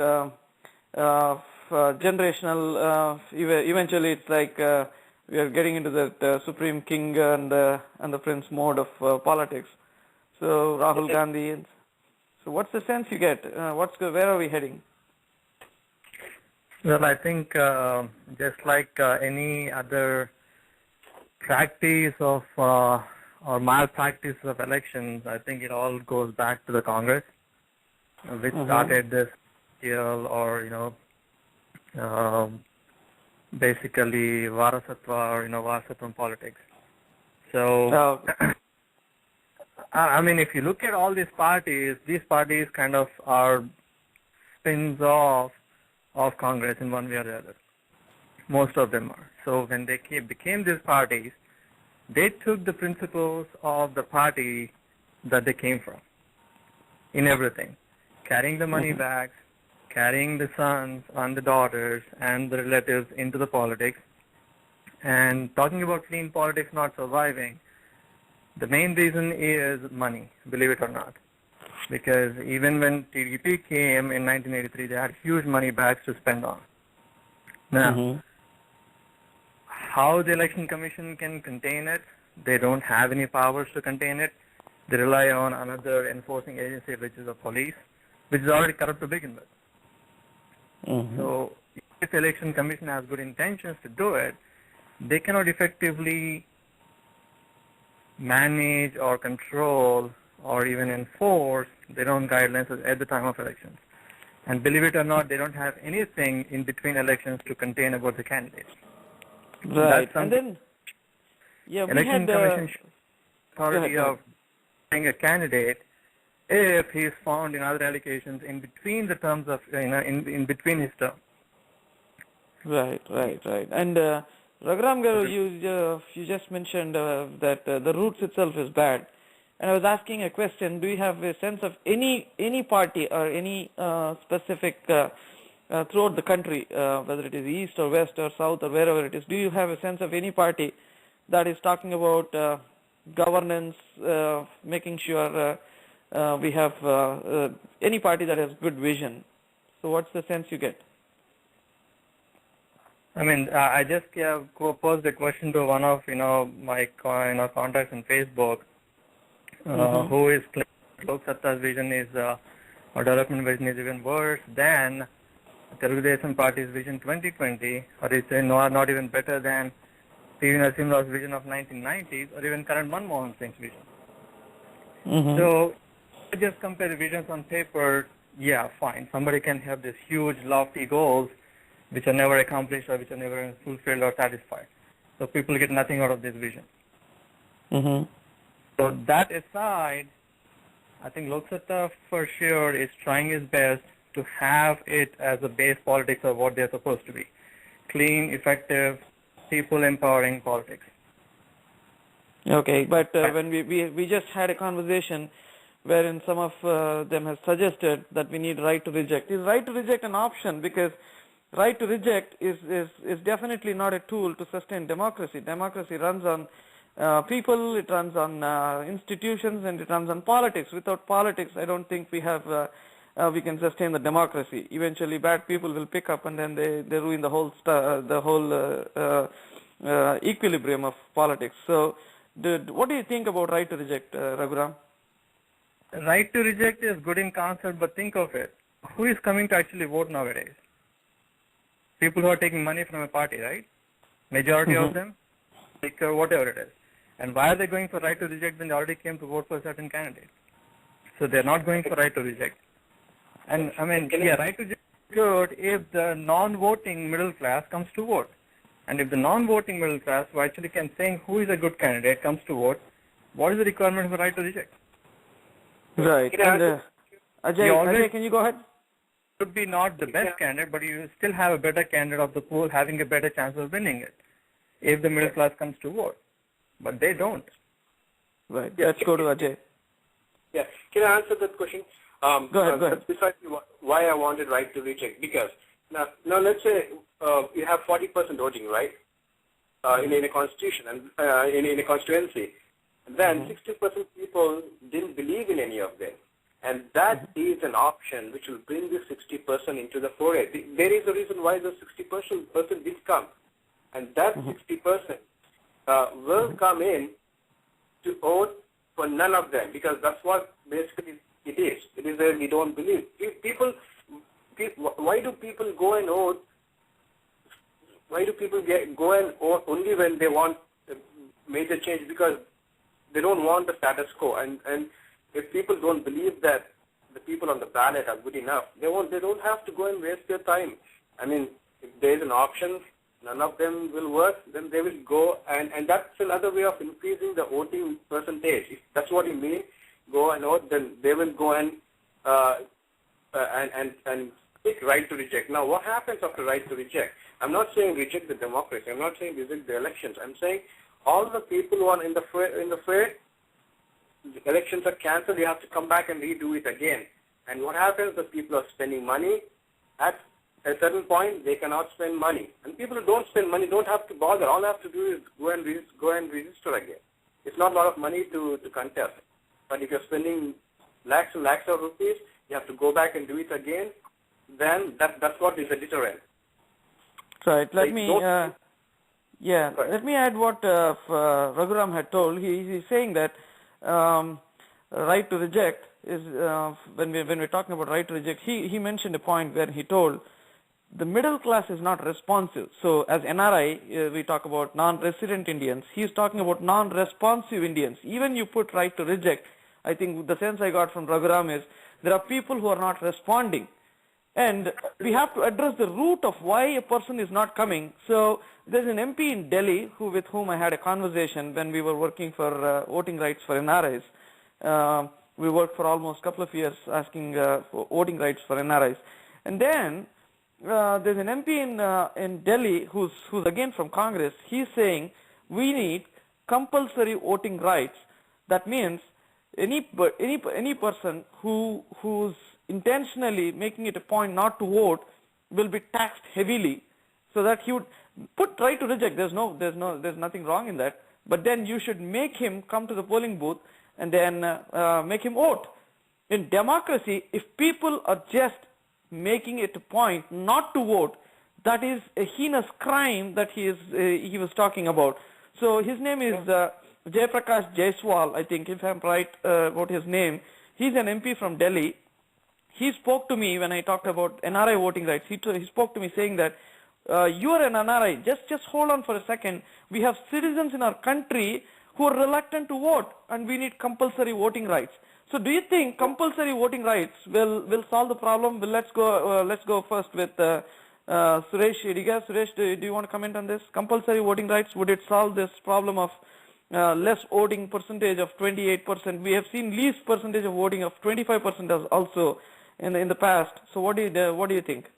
generational. Eventually, it's like we are getting into the Supreme King and the Prince mode of politics. So Rahul Gandhi. And so, what's the sense you get? Where are we heading?
Well, I think just like any other practice of or malpractice of elections, I think it all goes back to the Congress, which started this deal, or basically Varasatva or Varasatvam politics. So, I mean, if you look at all these parties kind of are spins off of Congress in one way or the other. Most of them are. So when they became these parties, they took the principles of the party that they came from in everything. Carrying the money back, carrying the sons and the daughters and the relatives into the politics, and talking about clean politics not surviving. The main reason is money, believe it or not. Because even when TDP came in 1983, they had huge money bags to spend on. Now, how the Election Commission can contain it? They don't have any powers to contain it. They rely on another enforcing agency, which is the police, which is already corrupt to begin with. So, if the Election Commission has good intentions to do it, they cannot effectively manage or control or even enforce their own guidelines at the time of elections. And believe it or not, they don't have anything in between elections to contain about the candidates.
Right. And then,
Election Commission authority of being a candidate if he is found in other allegations in between the terms of, in between his term.
Right. And Raghuram Garu, you just mentioned that the roots itself is bad. And I was asking a question, do you have a sense of any party or any specific throughout the country, whether it is east or west or south or wherever it is, do you have a sense of any party that is talking about governance, making sure we have any party that has good vision? So what's the sense you get?
I mean, I just posed a question to one of my contacts on Facebook, who is claiming Lok Satta's vision is or development vision is even worse than Telugu Desam Party's Vision 2020, or is not even better than P.V. Narasimha's vision of 1990s, or even current Manmohan Singh's vision. So, just compare the visions on paper. Yeah, fine. Somebody can have these huge, lofty goals, which are never accomplished or which are never fulfilled or satisfied. So people get nothing out of this vision. So that aside, I think Lok Satta for sure is trying his best to have it as a base politics of what they're supposed to be. Clean, effective, people empowering politics.
Okay, but when we just had a conversation wherein some of them have suggested that we need right to reject. Is right to reject an option? Because right to reject is definitely not a tool to sustain democracy. Democracy runs on people, it runs on institutions, and it runs on politics. Without politics, I don't think we can sustain the democracy. Eventually, bad people will pick up, and then they ruin the whole equilibrium of politics. So, what do you think about right to reject, Raghuram?
Right to reject is good in concept, but think of it. Who is coming to actually vote nowadays? People who are taking money from a party, right? Majority of them, like whatever it is. And why are they going for right to reject when they already came to vote for a certain candidate? So they're not going for right to reject. And I mean, right to reject is good if the non-voting middle class comes to vote. And if the non-voting middle class, who actually can say who is a good candidate, comes to vote, what is the requirement for right to reject?
Right. And Ajay, can you go ahead?
Could be not the best candidate, but you still have a better candidate of the pool having a better chance of winning it if the middle class comes to vote. But they don't.
Right. Let's go to Ajay.
Yeah. Can I answer that question?
Go ahead.
That's precisely why I wanted right to reject. Because now let's say you have 40% voting, right? In a constitution and in a constituency. Then 60% people didn't believe in any of them. And that is an option which will bring the 60% into the foray. There is a reason why the 60% did come. And that 60% will come in to vote for none of them, because that's what basically it is. It is that we don't believe. Why do people go and vote? Why do people go and vote only when they want a major change? Because they don't want the status quo. And if people don't believe that the people on the ballot are good enough, they don't have to go and waste their time. I mean, if there is an option, none of them will work, then they will go, and that's another way of increasing the voting percentage. If that's what you mean, go and vote, then they will go and pick right to reject. Now, what happens after right to reject? I'm not saying reject the democracy. I'm not saying reject the elections. I'm saying all the people who are in the fray, the elections are cancelled, you have to come back and redo it again. And what happens? The people are spending money. At a certain point, they cannot spend money. And people who don't spend money don't have to bother. All they have to do is go and register again. It's not a lot of money to contest. But if you're spending lakhs and lakhs of rupees, you have to go back and do it again. Then that's what is a deterrent.
Right. Let me add what Raghuram had told. He's saying that right to reject is when we're talking about right to reject. He mentioned a point where he told the middle class is not responsive. So as NRI, we talk about non-resident Indians. He's talking about non-responsive Indians. Even you put right to reject, I think the sense I got from Raghuram is there are people who are not responding. And we have to address the root of why a person is not coming. So there's an MP in Delhi with whom I had a conversation when we were working for voting rights for NRIs. We worked for almost a couple of years asking for voting rights for NRIs. And then there's an MP in Delhi who's again from Congress. He's saying we need compulsory voting rights. That means any person who's intentionally making it a point not to vote will be taxed heavily, so that he would put right to reject. There's nothing wrong in that. But then you should make him come to the polling booth and then make him vote. In democracy, if people are just making it a point not to vote, that is a heinous crime that he was talking about. So his name is Jayaprakash Jaiswal, I think, if I'm right about his name. He's an MP from Delhi. He spoke to me when I talked about NRI voting rights. He spoke to me saying that you are an NRI. Just hold on for a second. We have citizens in our country who are reluctant to vote, and we need compulsory voting rights. So, do you think compulsory voting rights will solve the problem? Well, let's go first with Suresh Idiga. Suresh, do you want to comment on this? Compulsory voting rights, would it solve this problem of less voting percentage of 28%? We have seen least percentage of voting of 25% also in the past. So what do you think?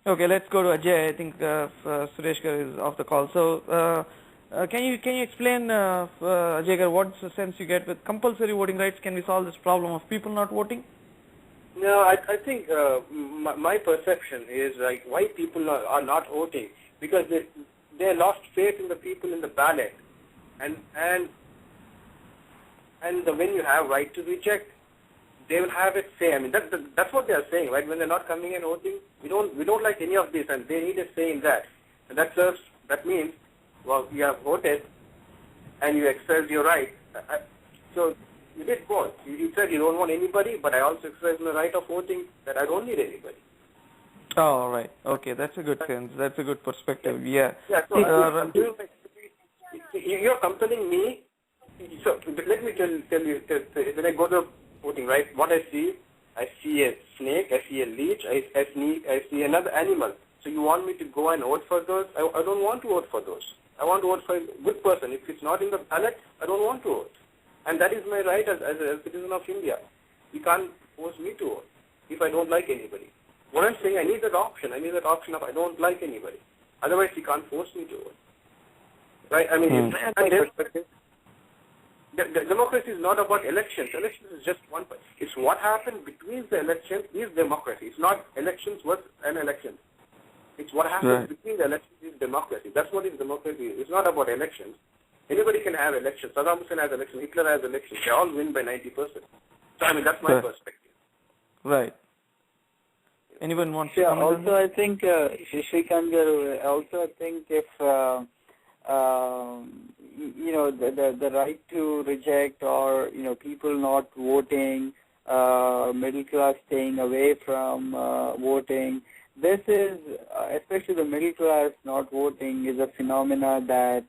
Okay, let's go to Ajay. I think Suresh is off the call. So Can you explain, Jagar, what's the sense you get with compulsory voting rights? Can we solve this problem of people not voting?
No, I think my perception is like why people are not voting because they lost faith in the people in the ballot, and when you have right to reject, they will have it say. I mean that's what they are saying, right? When they're not coming and voting, we don't like any of this, and they need a say in that. And that means, well, you have voted and you exercised your right. So you did both. You said you don't want anybody, but I also exercised my right of voting that I don't need anybody.
Oh, right. Okay, that's a good sense. That's a good perspective. Yeah.
Yeah. So you're compelling me. So let me tell you. When I go to voting, right? What I see a snake. I see a leech. I see another animal. So you want me to go and vote for those? I don't want to vote for those. I want to vote for a good person. If it's not in the ballot, I don't want to vote. And that is my right as a citizen of India. You can't force me to vote if I don't like anybody. What I'm saying, I need that option. I need that option of I don't like anybody. Otherwise, you can't force me to vote. Right? I mean, democracy is not about elections. Elections is just one part. It's what happened between the elections is democracy. It's not elections was an election. It's what happens between the elections is democracy. That's what is democracy. It's not about elections. Anybody can have elections. Saddam Hussein has elections. Hitler has elections. They all win by 90%. So, I mean, that's my perspective.
Right. Anyone wants to comment
also, I think, Shrikant Garu, also I think if, you know, the right to reject or, you know, people not voting, middle class staying away from voting, this is, especially the middle class not voting, is a phenomena that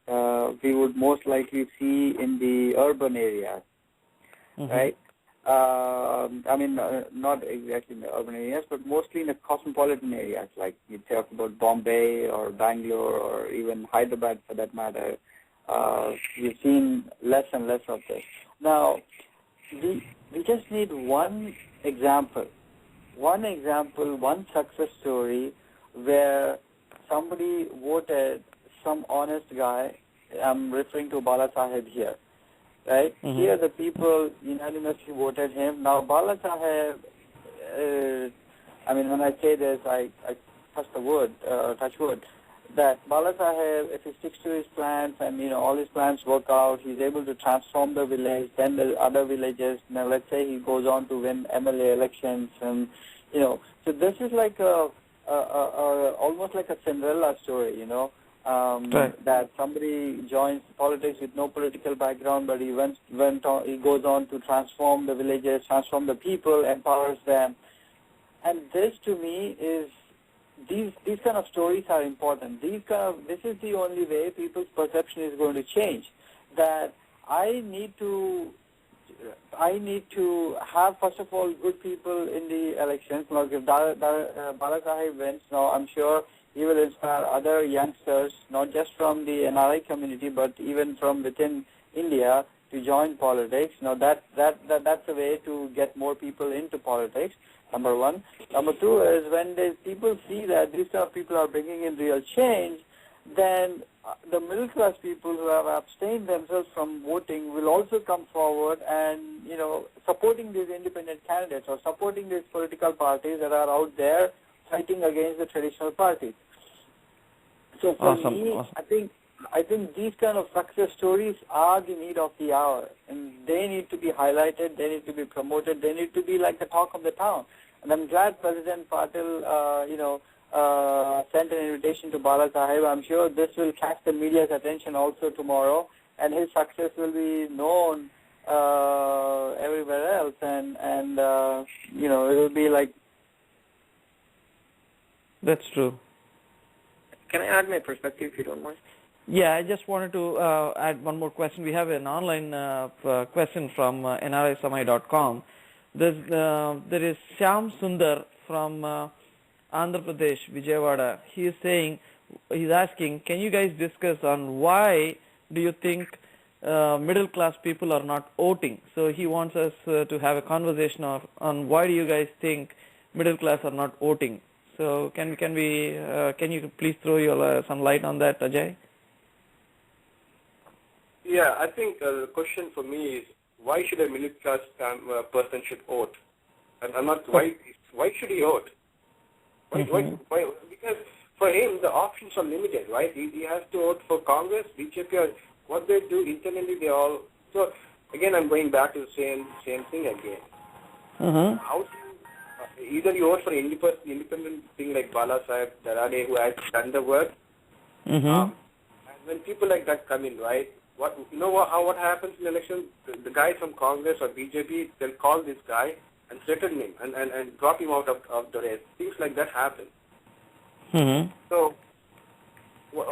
we would most likely see in the urban areas, right? I mean, not exactly in the urban areas, but mostly in the cosmopolitan areas, like you talk about Bombay or Bangalore or even Hyderabad for that matter. We've seen less and less of this. Now, we just need one example, one success story where somebody voted some honest guy. I'm referring to Balasaheb here, right? Here the people unanimously voted him. Now Balasaheb, I mean, when I say this, I touch wood, that Balasaheb, if he sticks to his plans and, you know, all his plans work out, he's able to transform the village, then the other villages. Now, let's say he goes on to win MLA elections, and, you know, so this is like almost like a Cinderella story, you know, that somebody joins politics with no political background, but he he goes on to transform the villages, transform the people, empowers them. And this, to me, is these kind of stories are important. This is the only way people's perception is going to change. That I need to have, first of all, good people in the elections. Like if Balasaheb wins, now I'm sure he will inspire other youngsters, not just from the NRI community, but even from within India, to join politics. Now that's a way to get more people into politics. Number one. Number two is when people see that these kind of people are bringing in real change, then the middle class people who have abstained themselves from voting will also come forward and, you know, supporting these independent candidates or supporting these political parties that are out there fighting against the traditional parties. So for me, I think these kind of success stories are the need of the hour, and they need to be highlighted, they need to be promoted, they need to be like the talk of the town. And I'm glad President Patil, you know, sent an invitation to Balasaheb. I'm sure this will catch the media's attention also tomorrow, and his success will be known everywhere else, and you know, it will be like.
That's true.
Can I add my perspective if you don't mind?
Yeah, I just wanted to add one more question. We have an online question from nrisamai.com. There is Shyam Sundar from Andhra Pradesh, Vijayawada. He's asking, can you guys discuss on why do you think middle class people are not voting? So he wants us to have a conversation on why do you guys think middle class are not voting? So can you please throw some light on that, Ajay?
Yeah, I think the question for me is, why should a middle class person should vote? And I'm not, why should he vote? Why? Because for him, the options are limited, right? He has to vote for Congress, BJP, or what they do internally, they all. So, again, I'm going back to the same thing again. How do you, either you vote for an independent thing like Balasaheb Darade, who has done the work, and when people like that come in, right, what happens in the election? The guy from Congress or BJP, they'll call this guy and threaten him and drop him out of the race. Things like that happen. So,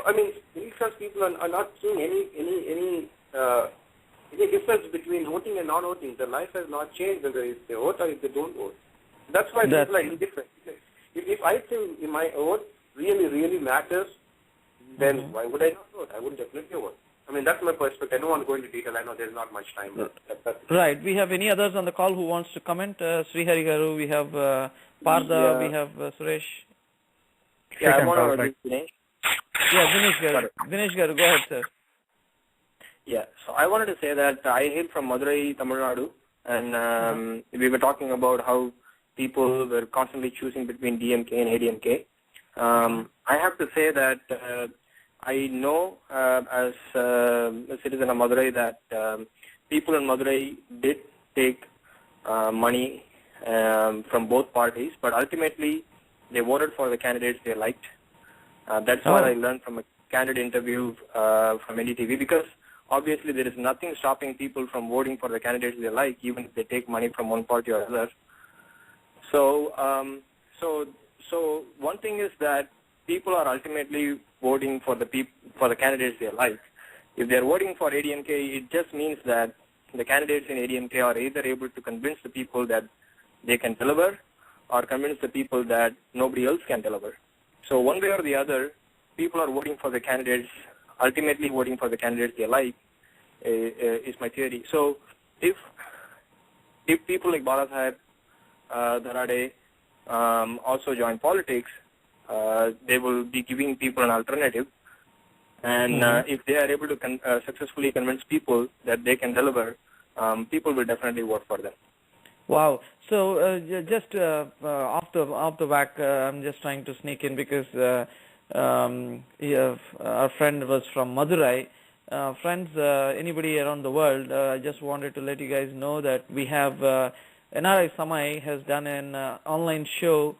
I mean, middle class people are not seeing any difference between voting and non-voting. Their life has not changed whether if they vote or if they don't vote. That's why people are indifferent. If I think my vote really matters, then why would I not vote? I would definitely vote. I mean, that's my perspective. I don't want to go into detail. I know there's not much time. But
Right. We have any others on the call who wants to comment? Srihari Garu, we have Partha, we have Suresh.
Yeah, I want to Dinesh.
Yeah, Dinesh Garu. Dinesh Garu, go ahead, sir.
Yeah, so I wanted to say that I hail from Madurai, Tamil Nadu, and we were talking about how people were constantly choosing between DMK and ADMK. I have to say that I know as a citizen of Madurai that people in Madurai did take money from both parties, but ultimately they voted for the candidates they liked. That's what I learned from a candidate interview from NDTV, because obviously there is nothing stopping people from voting for the candidates they like, even if they take money from one party or other. So, so one thing is that people are ultimately voting for the candidates they like. If they are voting for ADMK, it just means that the candidates in ADMK are either able to convince the people that they can deliver, or convince the people that nobody else can deliver. So one way or the other, people are voting for the candidates, ultimately voting for the candidates they like, is my theory. So if people like Balasaheb Darade also join politics, they will be giving people an alternative. And if they are able to successfully convince people that they can deliver, people will definitely vote for them.
Wow. So just off the back, I'm just trying to sneak in because our friend was from Madurai. Friends, anybody around the world, I just wanted to let you guys know that we have NRI Samai has done an online show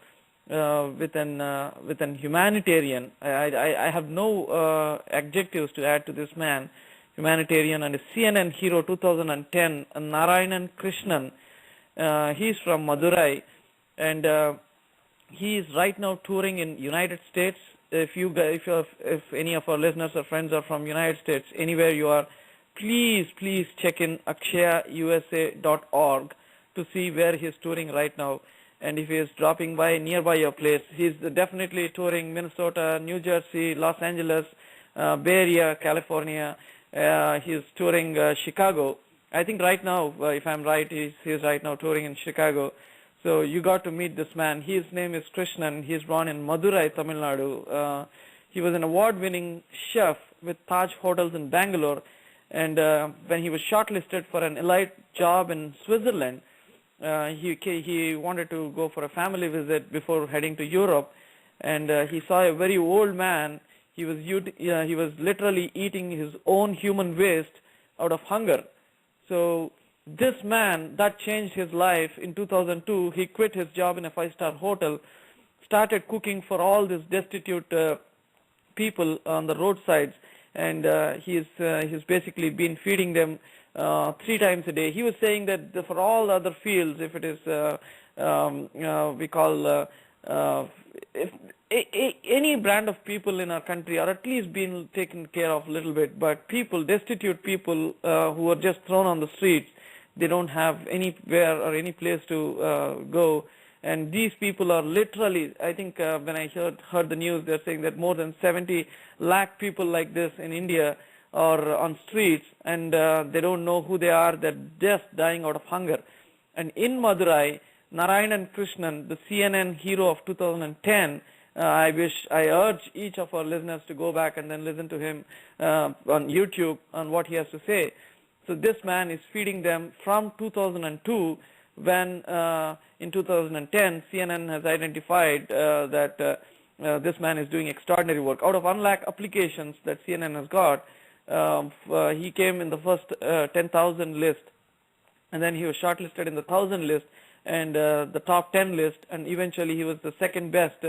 with an humanitarian. I have no adjectives to add to this man. Humanitarian and a CNN hero 2010, Narayanan Krishnan. He's from Madurai, and he is right now touring in United States. If any of our listeners or friends are from United States, anywhere you are, please check in akshayausa.org to see where he's touring right now. And if he is dropping by nearby your place, he's definitely touring Minnesota, New Jersey, Los Angeles, Bay Area, California. He's touring Chicago. I think right now, if I'm right, he's right now touring in Chicago. So you got to meet this man. His name is Krishnan. He's born in Madurai, Tamil Nadu. He was an award-winning chef with Taj Hotels in Bangalore. And when he was shortlisted for an elite job in Switzerland, he wanted to go for a family visit before heading to Europe. And he saw a very old man. He was literally eating his own human waste out of hunger. So this man, that changed his life. In 2002, he quit his job in a 5-star hotel, started cooking for all these destitute people on the roadsides, and he's basically been feeding them 3 times a day. He was saying that for all other fields, if it is we call if any brand of people in our country are at least being taken care of a little bit, but people, destitute people who are just thrown on the streets, they don't have anywhere or any place to go, and these people are literally, I think when I heard the news, they're saying that more than 70 lakh people like this in India are on streets, and they don't know who they are. They're just dying out of hunger. And in Madurai, Narayanan Krishnan, the CNN hero of 2010, I urge each of our listeners to go back and then listen to him on YouTube on what he has to say. So this man is feeding them from 2002, when in 2010 CNN has identified that this man is doing extraordinary work. Out of 1 lakh applications that CNN has got, he came in the first 10,000 list, and then he was shortlisted in the 1,000 list and the top 10 list, and eventually he was the second best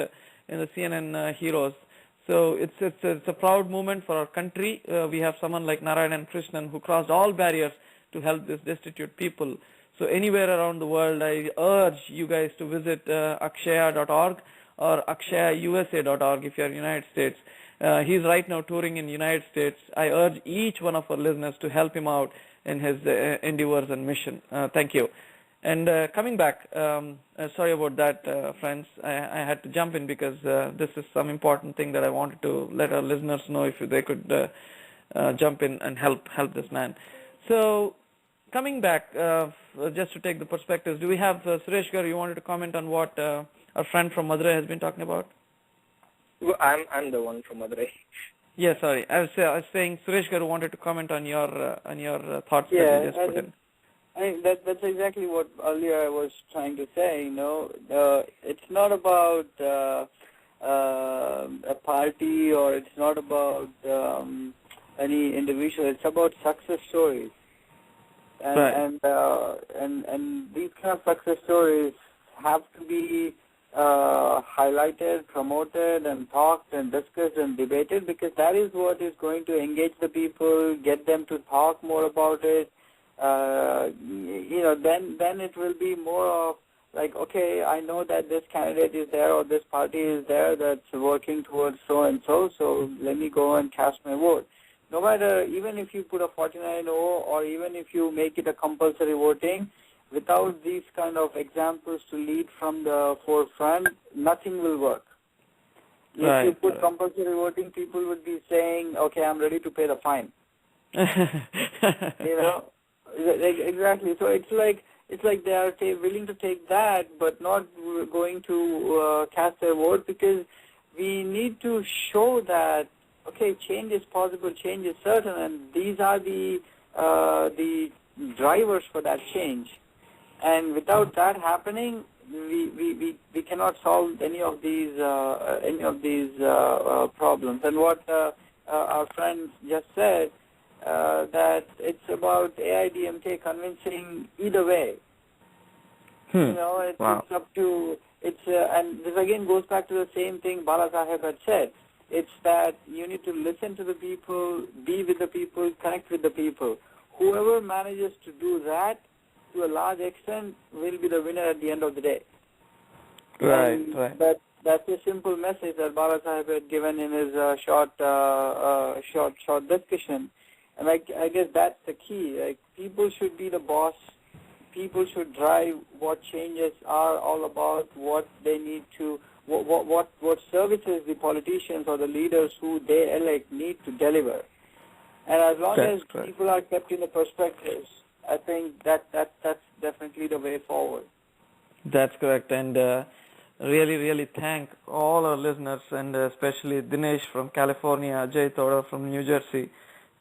in the CNN heroes. So it's a proud moment for our country. We have someone like Narayanan Krishnan who crossed all barriers to help these destitute people. So anywhere around the world, I urge you guys to visit akshaya.org or akshayausa.org if you're in the United States. He's right now touring in the United States. I urge each one of our listeners to help him out in his endeavors and mission. Thank you. And coming back, sorry about that, friends. I had to jump in because this is some important thing that I wanted to let our listeners know if they could jump in and help this man. So coming back, just to take the perspectives, do we have Suresh Garu? You wanted to comment on what our friend from Madurai has been talking about?
Well, I'm the one from Madurai.
Yeah, sorry. I was saying Suresh Garu wanted to comment on your thoughts that you just put in.
That's exactly what earlier I was trying to say. It's not about a party, or it's not about any individual. It's about success stories, and
right.
and these kind of success stories have to be highlighted, promoted, and talked and discussed and debated, because that is what is going to engage the people, get them to talk more about it. Then it will be more of like, okay, I know that this candidate is there or this party is there that's working towards so and so, so let me go and cast my vote. No matter, even if you put a 49-0 or even if you make it a compulsory voting, without these kind of examples to lead from the forefront, nothing will work. If you put compulsory voting, people would be saying, okay, I'm ready to pay the fine. Exactly. So it's like they are willing to take that, but not going to cast their vote, because we need to show that, okay, change is possible, change is certain, and these are the drivers for that change. And without that happening, we cannot solve any of these problems. And what our friend just said, that it's about AIDMK convincing either way. It's up to, and this again goes back to the same thing Balasaheb had said. It's that you need to listen to the people, be with the people, connect with the people. Whoever manages to do that to a large extent will be the winner at the end of the day.
Right.
That's a simple message that Balasaheb had given in his short discussion. And I guess that's the key. Like, people should be the boss. People should drive what changes are all about, what they need to, what services the politicians or the leaders who they elect need to deliver. And as long as people are kept in the perspectives, I think that's definitely the way forward.
That's correct. And really thank all our listeners, and especially Dinesh from California, Ajay Thoda from New Jersey,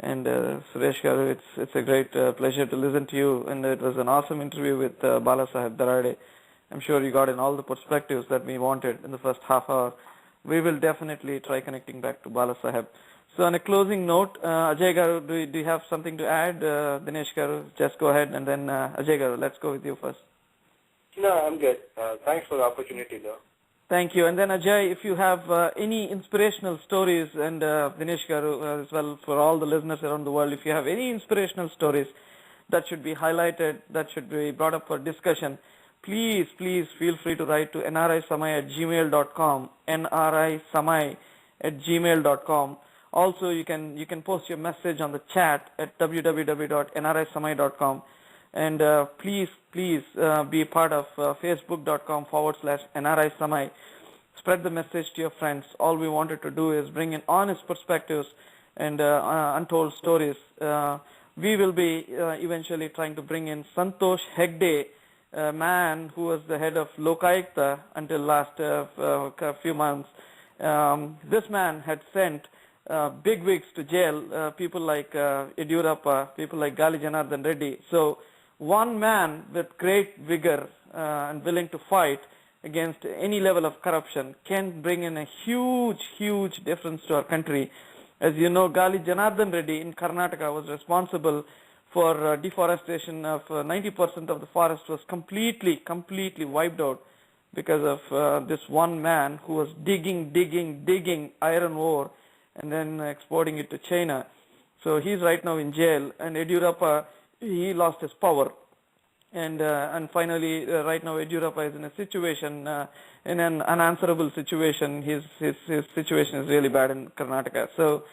and Suresh Garu. It's a great pleasure to listen to you, and it was an awesome interview with Balasaheb Darade. I'm sure you got in all the perspectives that we wanted in the first half hour. We will definitely try connecting back to Balasaheb. So on a closing note, Ajay Garu, do you have something to add? Dinesh Garu, just go ahead, and then Ajay Garu, let's go with you first.
No, I'm good. Thanks for the opportunity, though.
Thank you. And then Ajay, if you have any inspirational stories, and Dinesh Garu as well, for all the listeners around the world, if you have any inspirational stories that should be highlighted, that should be brought up for discussion, please feel free to write to nrisamai@gmail.com, nrisamai@gmail.com. Also, you can post your message on the chat at www.nrisamai.com. And please be a part of facebook.com/NRISamai. Spread the message to your friends. All we wanted to do is bring in honest perspectives and untold stories. We will be eventually trying to bring in Santosh Hegde, a man who was the head of Lokayukta until last few months. this man had sent big wigs to jail, people like Yediyurappa, people like Gali Janardhan Reddy. So one man with great vigor and willing to fight against any level of corruption can bring in a huge, huge difference to our country. As you know, Gali Janardhan Reddy in Karnataka was responsible for deforestation of 90% of the forest was completely wiped out because of this one man who was digging iron ore and then exporting it to China. So he's right now in jail, and Yediyurappa, he lost his power. And finally, right now, Yediyurappa is in a situation, in an unanswerable situation. His situation is really bad in Karnataka. So,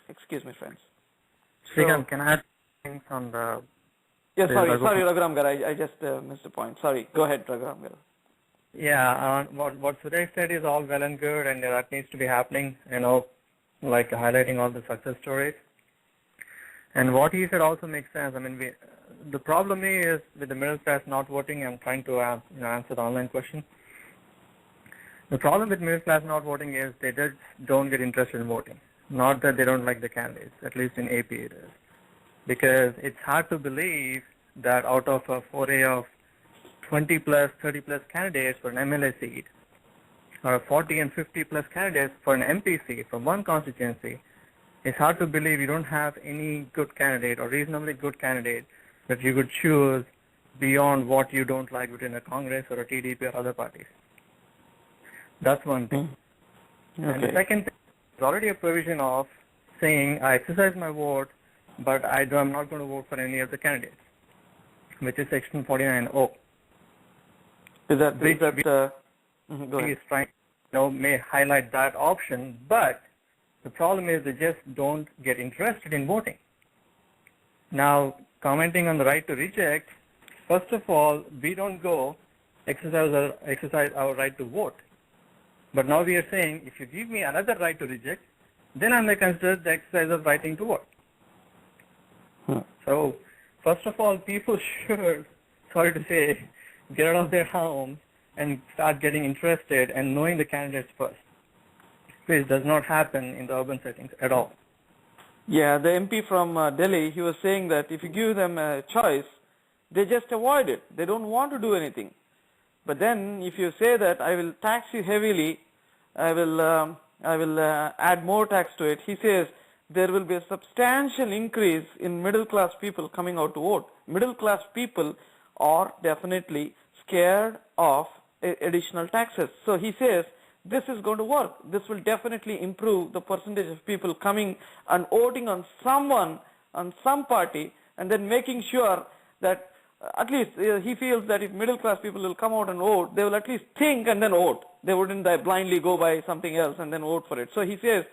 excuse me, friends.
Srikanth, can I add things on the...
Yeah, sorry, Raghuram Garu, I just missed a point. Sorry, go ahead, Raghuram Garu.
Yeah, what Suresh said is all well and good, and that needs to be happening, like highlighting all the success stories. And what he said also makes sense. I mean, the problem is with the middle class not voting. I'm trying to answer the online question. The problem with middle class not voting is they just don't get interested in voting. Not that they don't like the candidates, at least in AP it is. Because it's hard to believe that out of a foray of 20 plus, 30 plus candidates for an MLA seat, or 40 and 50 plus candidates for an MP seat from one constituency, it's hard to believe you don't have any good candidate or reasonably good candidate that you could choose beyond what you don't like within a Congress or a TDP or other parties. That's one thing. Okay. And the second thing is already a provision of saying I exercise my vote, but I'm not going to vote for any of the candidates, which is Section 49O.
Is that go ahead.
Is trying, may highlight that option, but the problem is they just don't get interested in voting. Now, commenting on the right to reject, first of all, we don't go exercise our right to vote. But now we are saying, if you give me another right to reject, then I may consider the exercise of right to vote. So, first of all, people should, sorry to say, get out of their homes and start getting interested and knowing the candidates first, which does not happen in the urban settings at all.
Yeah, the MP from Delhi, he was saying that if you give them a choice, they just avoid it. They don't want to do anything. But then if you say that I will tax you heavily, I will add more tax to it, he says there will be a substantial increase in middle class people coming out to vote. Middle class people are definitely scared of additional taxes. So he says this is going to work. This will definitely improve the percentage of people coming and voting on someone, on some party, and then making sure that at least he feels that if middle class people will come out and vote, they will at least think and then vote. They wouldn't blindly go by something else and then vote for it. So he says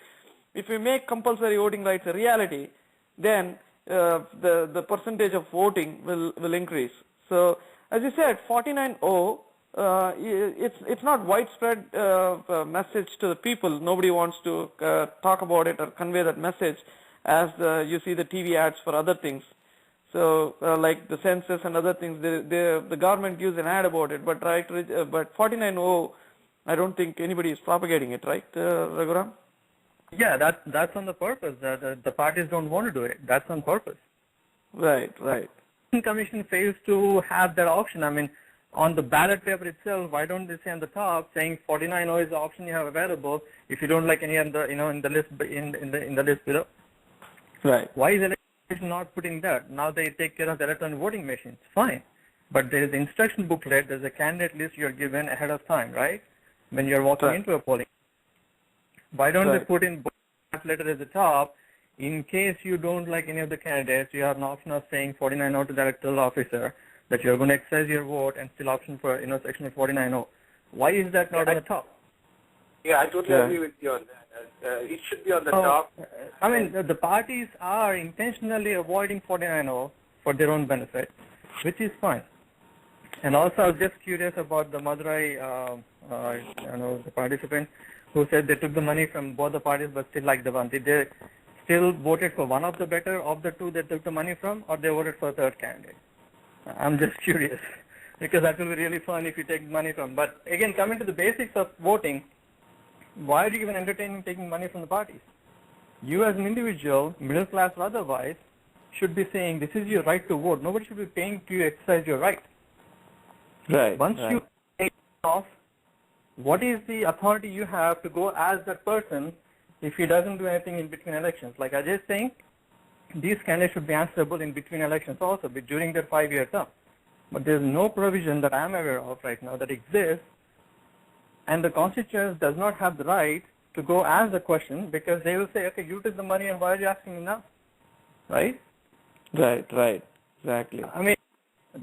if we make compulsory voting rights a reality, then the percentage of voting will increase. So as you said, 49O, it's not widespread message to the people. Nobody wants to talk about it or convey that message as you see the TV ads for other things. So like the census and other things, the government gives an ad about it, but 49O, I don't think anybody is propagating it, right, Raghuram?
Yeah, that's on the purpose. The parties don't want to do it. That's on purpose.
Right.
The Commission fails to have that option. I mean, on the ballot paper itself, why don't they say on the top saying 49O is the option you have available if you don't like any of the in the list in the list below?
Right.
Why is election not putting that? Now they take care of the electronic voting machines. Fine, but there is the instruction booklet. There's a candidate list you're given ahead of time, right? When you're walking into a polling. Why don't they put in that letter at the top? In case you don't like any of the candidates, you have an option of saying 49O to the electoral officer that you're going to exercise your vote and still option for section 49O. Why is that not on the top?
Yeah, I totally agree with you on that. It should be on the top.
I mean, the parties are intentionally avoiding 49O for their own benefit, which is fine. And also, I was just curious about the Madurai, the participant who said they took the money from both the parties but still like the one. Did they still voted for one of the better of the two they took the money from, or they voted for a third candidate? I'm just curious because that will be really fun if you take money from. But again, coming to the basics of voting, why are you even entertaining taking money from the parties? You as an individual, middle class or otherwise, should be saying this is your right to vote. Nobody should be paying to exercise your right.
Right.
Once you take off, what is the authority you have to go as that person if he doesn't do anything in between elections? Like Ajay is saying, these candidates should be answerable in between elections also, during their 5-year term. But there's no provision that I'm aware of right now that exists, and the constituents does not have the right to go ask the question because they will say, okay, you took the money and why are you asking me now? Right?
Right. Exactly.
I mean,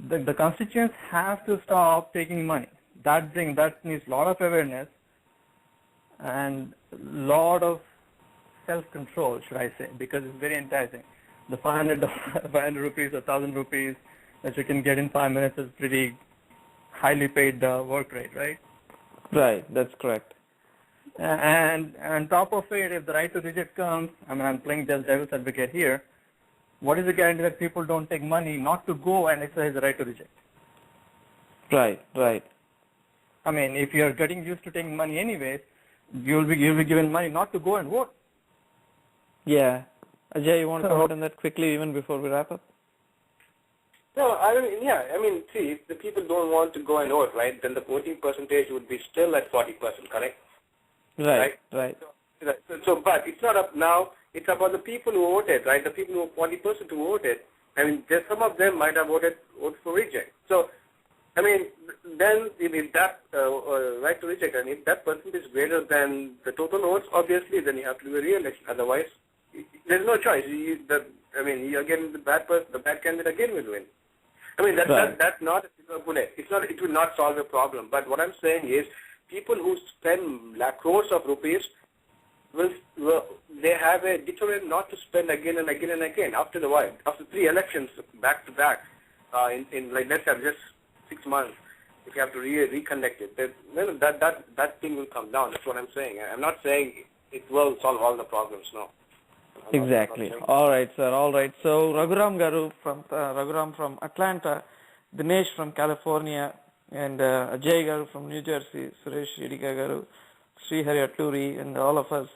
the constituents have to stop taking money. That needs a lot of awareness and a lot of self-control, should I say, because it's very enticing. The 500 rupees or 1,000 rupees that you can get in 5 minutes is pretty highly paid work rate, right?
Right, that's correct.
And on top of it, if the right to reject comes, I mean, I'm playing just devil's advocate here, what is the guarantee that people don't take money not to go and exercise the right to reject?
Right.
I mean, if you're getting used to taking money anyways, you'll be given money not to go and vote.
Yeah. Ajay, you want to comment on that quickly even before we wrap up?
No, see, if the people don't want to go and vote, right, then the voting percentage would be still at 40%, correct?
Right.
So, but it's not up now. It's about the people who voted, right? The people who 40% who voted. I mean, some of them might have voted for reject. So, I mean, then if that right to reject, and if that percentage is greater than the total votes, obviously, then you have to do a re-election. Otherwise, there's no choice. The bad candidate again will win. I mean, that's not a silver bullet. It will not solve a problem. But what I'm saying is, people who spend crores of rupees they have a deterrent not to spend again and again and again after 3 elections back to back. In like let's have just 6 months, if you have to reconduct it, then that thing will come down. That's what I'm saying. I'm not saying it will solve all the problems. No.
Exactly. All right, sir. All right. So Raghuram from Atlanta, Dinesh from California, and Ajay Garu from New Jersey, Suresh Idika Garu, Srihari Atluri, and all of us.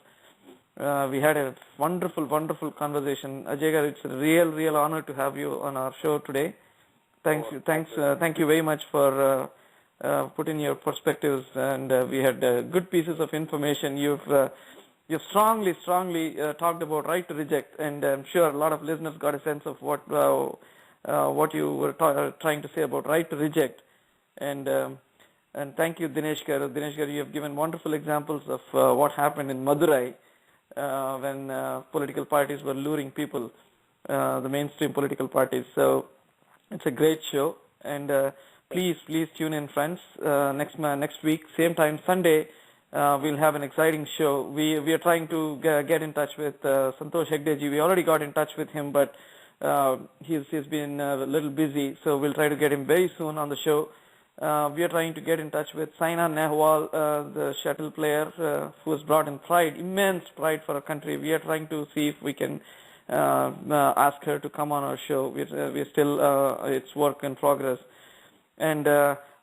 We had a wonderful conversation. Ajay Garu, it's a real honor to have you on our show today. Thank you very much for putting your perspectives, and we had good pieces of information. You've strongly talked about right to reject, and I'm sure a lot of listeners got a sense of what you were trying to say about right to reject. And thank you, Dinesh Garu. Dinesh Garu, you have given wonderful examples of what happened in Madurai when political parties were luring people, the mainstream political parties. So it's a great show, and please tune in, friends. Next week, same time, Sunday. We'll have an exciting show. We are trying to get in touch with Santosh Hegdeji. We already got in touch with him, but he's been a little busy, so we'll try to get him very soon on the show. We are trying to get in touch with Saina Nehwal, the shuttle player who has brought in immense pride for our country. We are trying to see if we can ask her to come on our show. We're still it's work in progress, and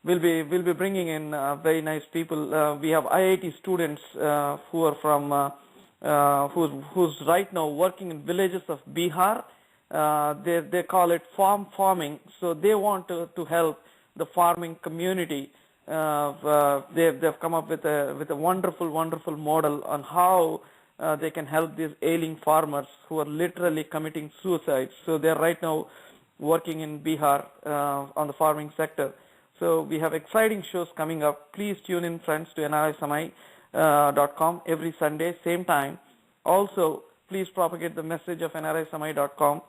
we'll be bringing in very nice people. We have IIT students who are from who's right now working in villages of Bihar. They call it farming. So they want to help the farming community. They've come up with a wonderful model on how they can help these ailing farmers who are literally committing suicide. So they're right now working in Bihar on the farming sector. So we have exciting shows coming up. Please tune in, friends, to nrisamai.com every Sunday, same time. Also, please propagate the message of nrisamai.com.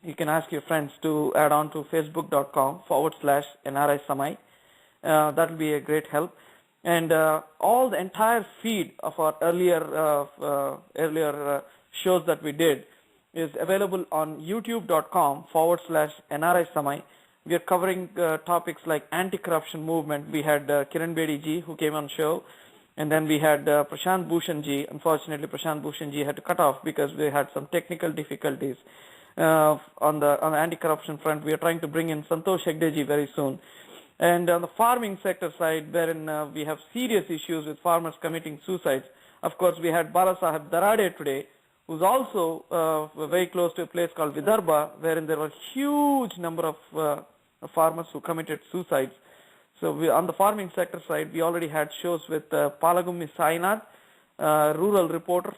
You can ask your friends to add on to facebook.com/nrisamai. That will be a great help. And all the entire feed of our earlier shows that we did is available on youtube.com/nrisamai. We are covering topics like anti-corruption movement. We had Kiran Bedi ji who came on show, and then we had Prashant Bhushan ji. Unfortunately, Prashant Bhushan ji had to cut off because we had some technical difficulties on the anti-corruption front. We are trying to bring in Santosh Hegdeji very soon. And on the farming sector side, wherein we have serious issues with farmers committing suicides, of course, we had Balasaheb Darade today, who's also very close to a place called Vidarbha, wherein there were huge number of farmers who committed suicides. So on the farming sector side, we already had shows with Palagummi Sainath, rural reporter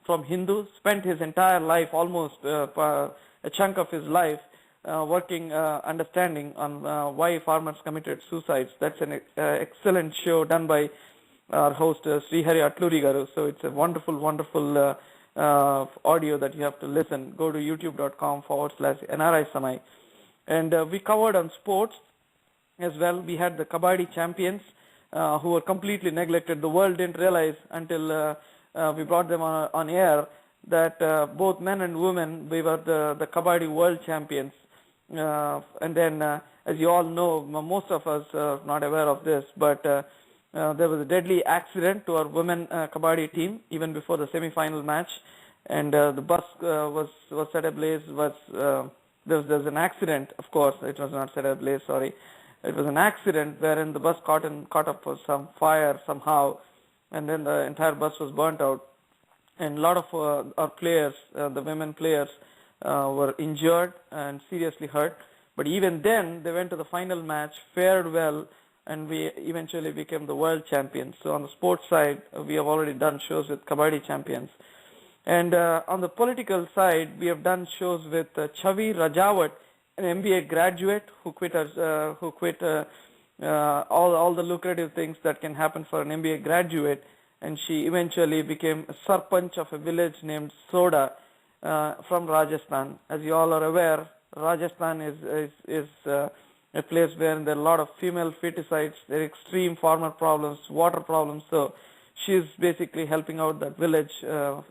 from Hindu, spent his entire life, almost a chunk of his life, working, understanding on why farmers committed suicides. That's an excellent show done by our host Srihari Atluri Garu. So it's a wonderful, wonderful audio that you have to listen. Go to youtube.com/NRI Samai. And we covered on sports as well. We had the Kabaddi champions who were completely neglected. The world didn't realize until we brought them on air that both men and women, we were the Kabaddi world champions. And then, as you all know, most of us are not aware of this, but there was a deadly accident to our women Kabaddi team even before the semi-final match, and the bus was set ablaze. There was an accident, of course. It was not set ablaze, sorry. It was an accident wherein the bus caught up with some fire somehow, and then the entire bus was burnt out. And a lot of our players, the women players, were injured and seriously hurt. But even then, they went to the final match, fared well, and we eventually became the world champions. So on the sports side, we have already done shows with Kabaddi champions. And on the political side, we have done shows with Chavi Rajawat, an MBA graduate who quit all the lucrative things that can happen for an MBA graduate, and she eventually became a sarpanch of a village named Soda from Rajasthan. As you all are aware, Rajasthan is a place where there are a lot of female feticides, there are extreme farmer problems, water problems. So she's basically helping out that village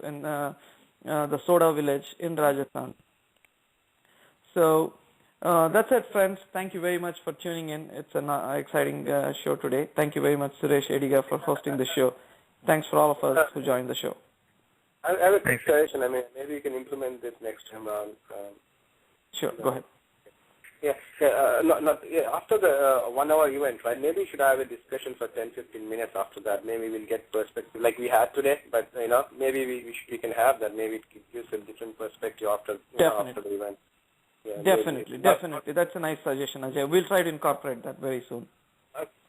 in the Soda village in Rajasthan. So that's it, friends. Thank you very much for tuning in. It's an exciting show today. Thank you very much, Suresh Ediga, for hosting the show. Thanks for all of us who joined the show.
I have a quick suggestion. I mean, maybe you can implement this next time around.
Sure, go ahead.
After the 1 hour event, right? Maybe we should have a discussion for 10-15 minutes after that. Maybe we'll get perspective like we had today, but maybe we can have that. Maybe it gives a different perspective after after the event. Yeah,
definitely. That's a nice suggestion, Ajay. We'll try to incorporate that very soon.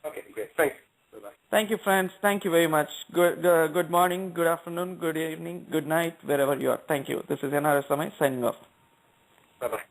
Okay, great. Thanks. Bye-bye.
Thank you, friends. Thank you very much. Good morning, good afternoon, good evening, good night, wherever you are. Thank you. This is NRI Samai signing off.
Bye-bye.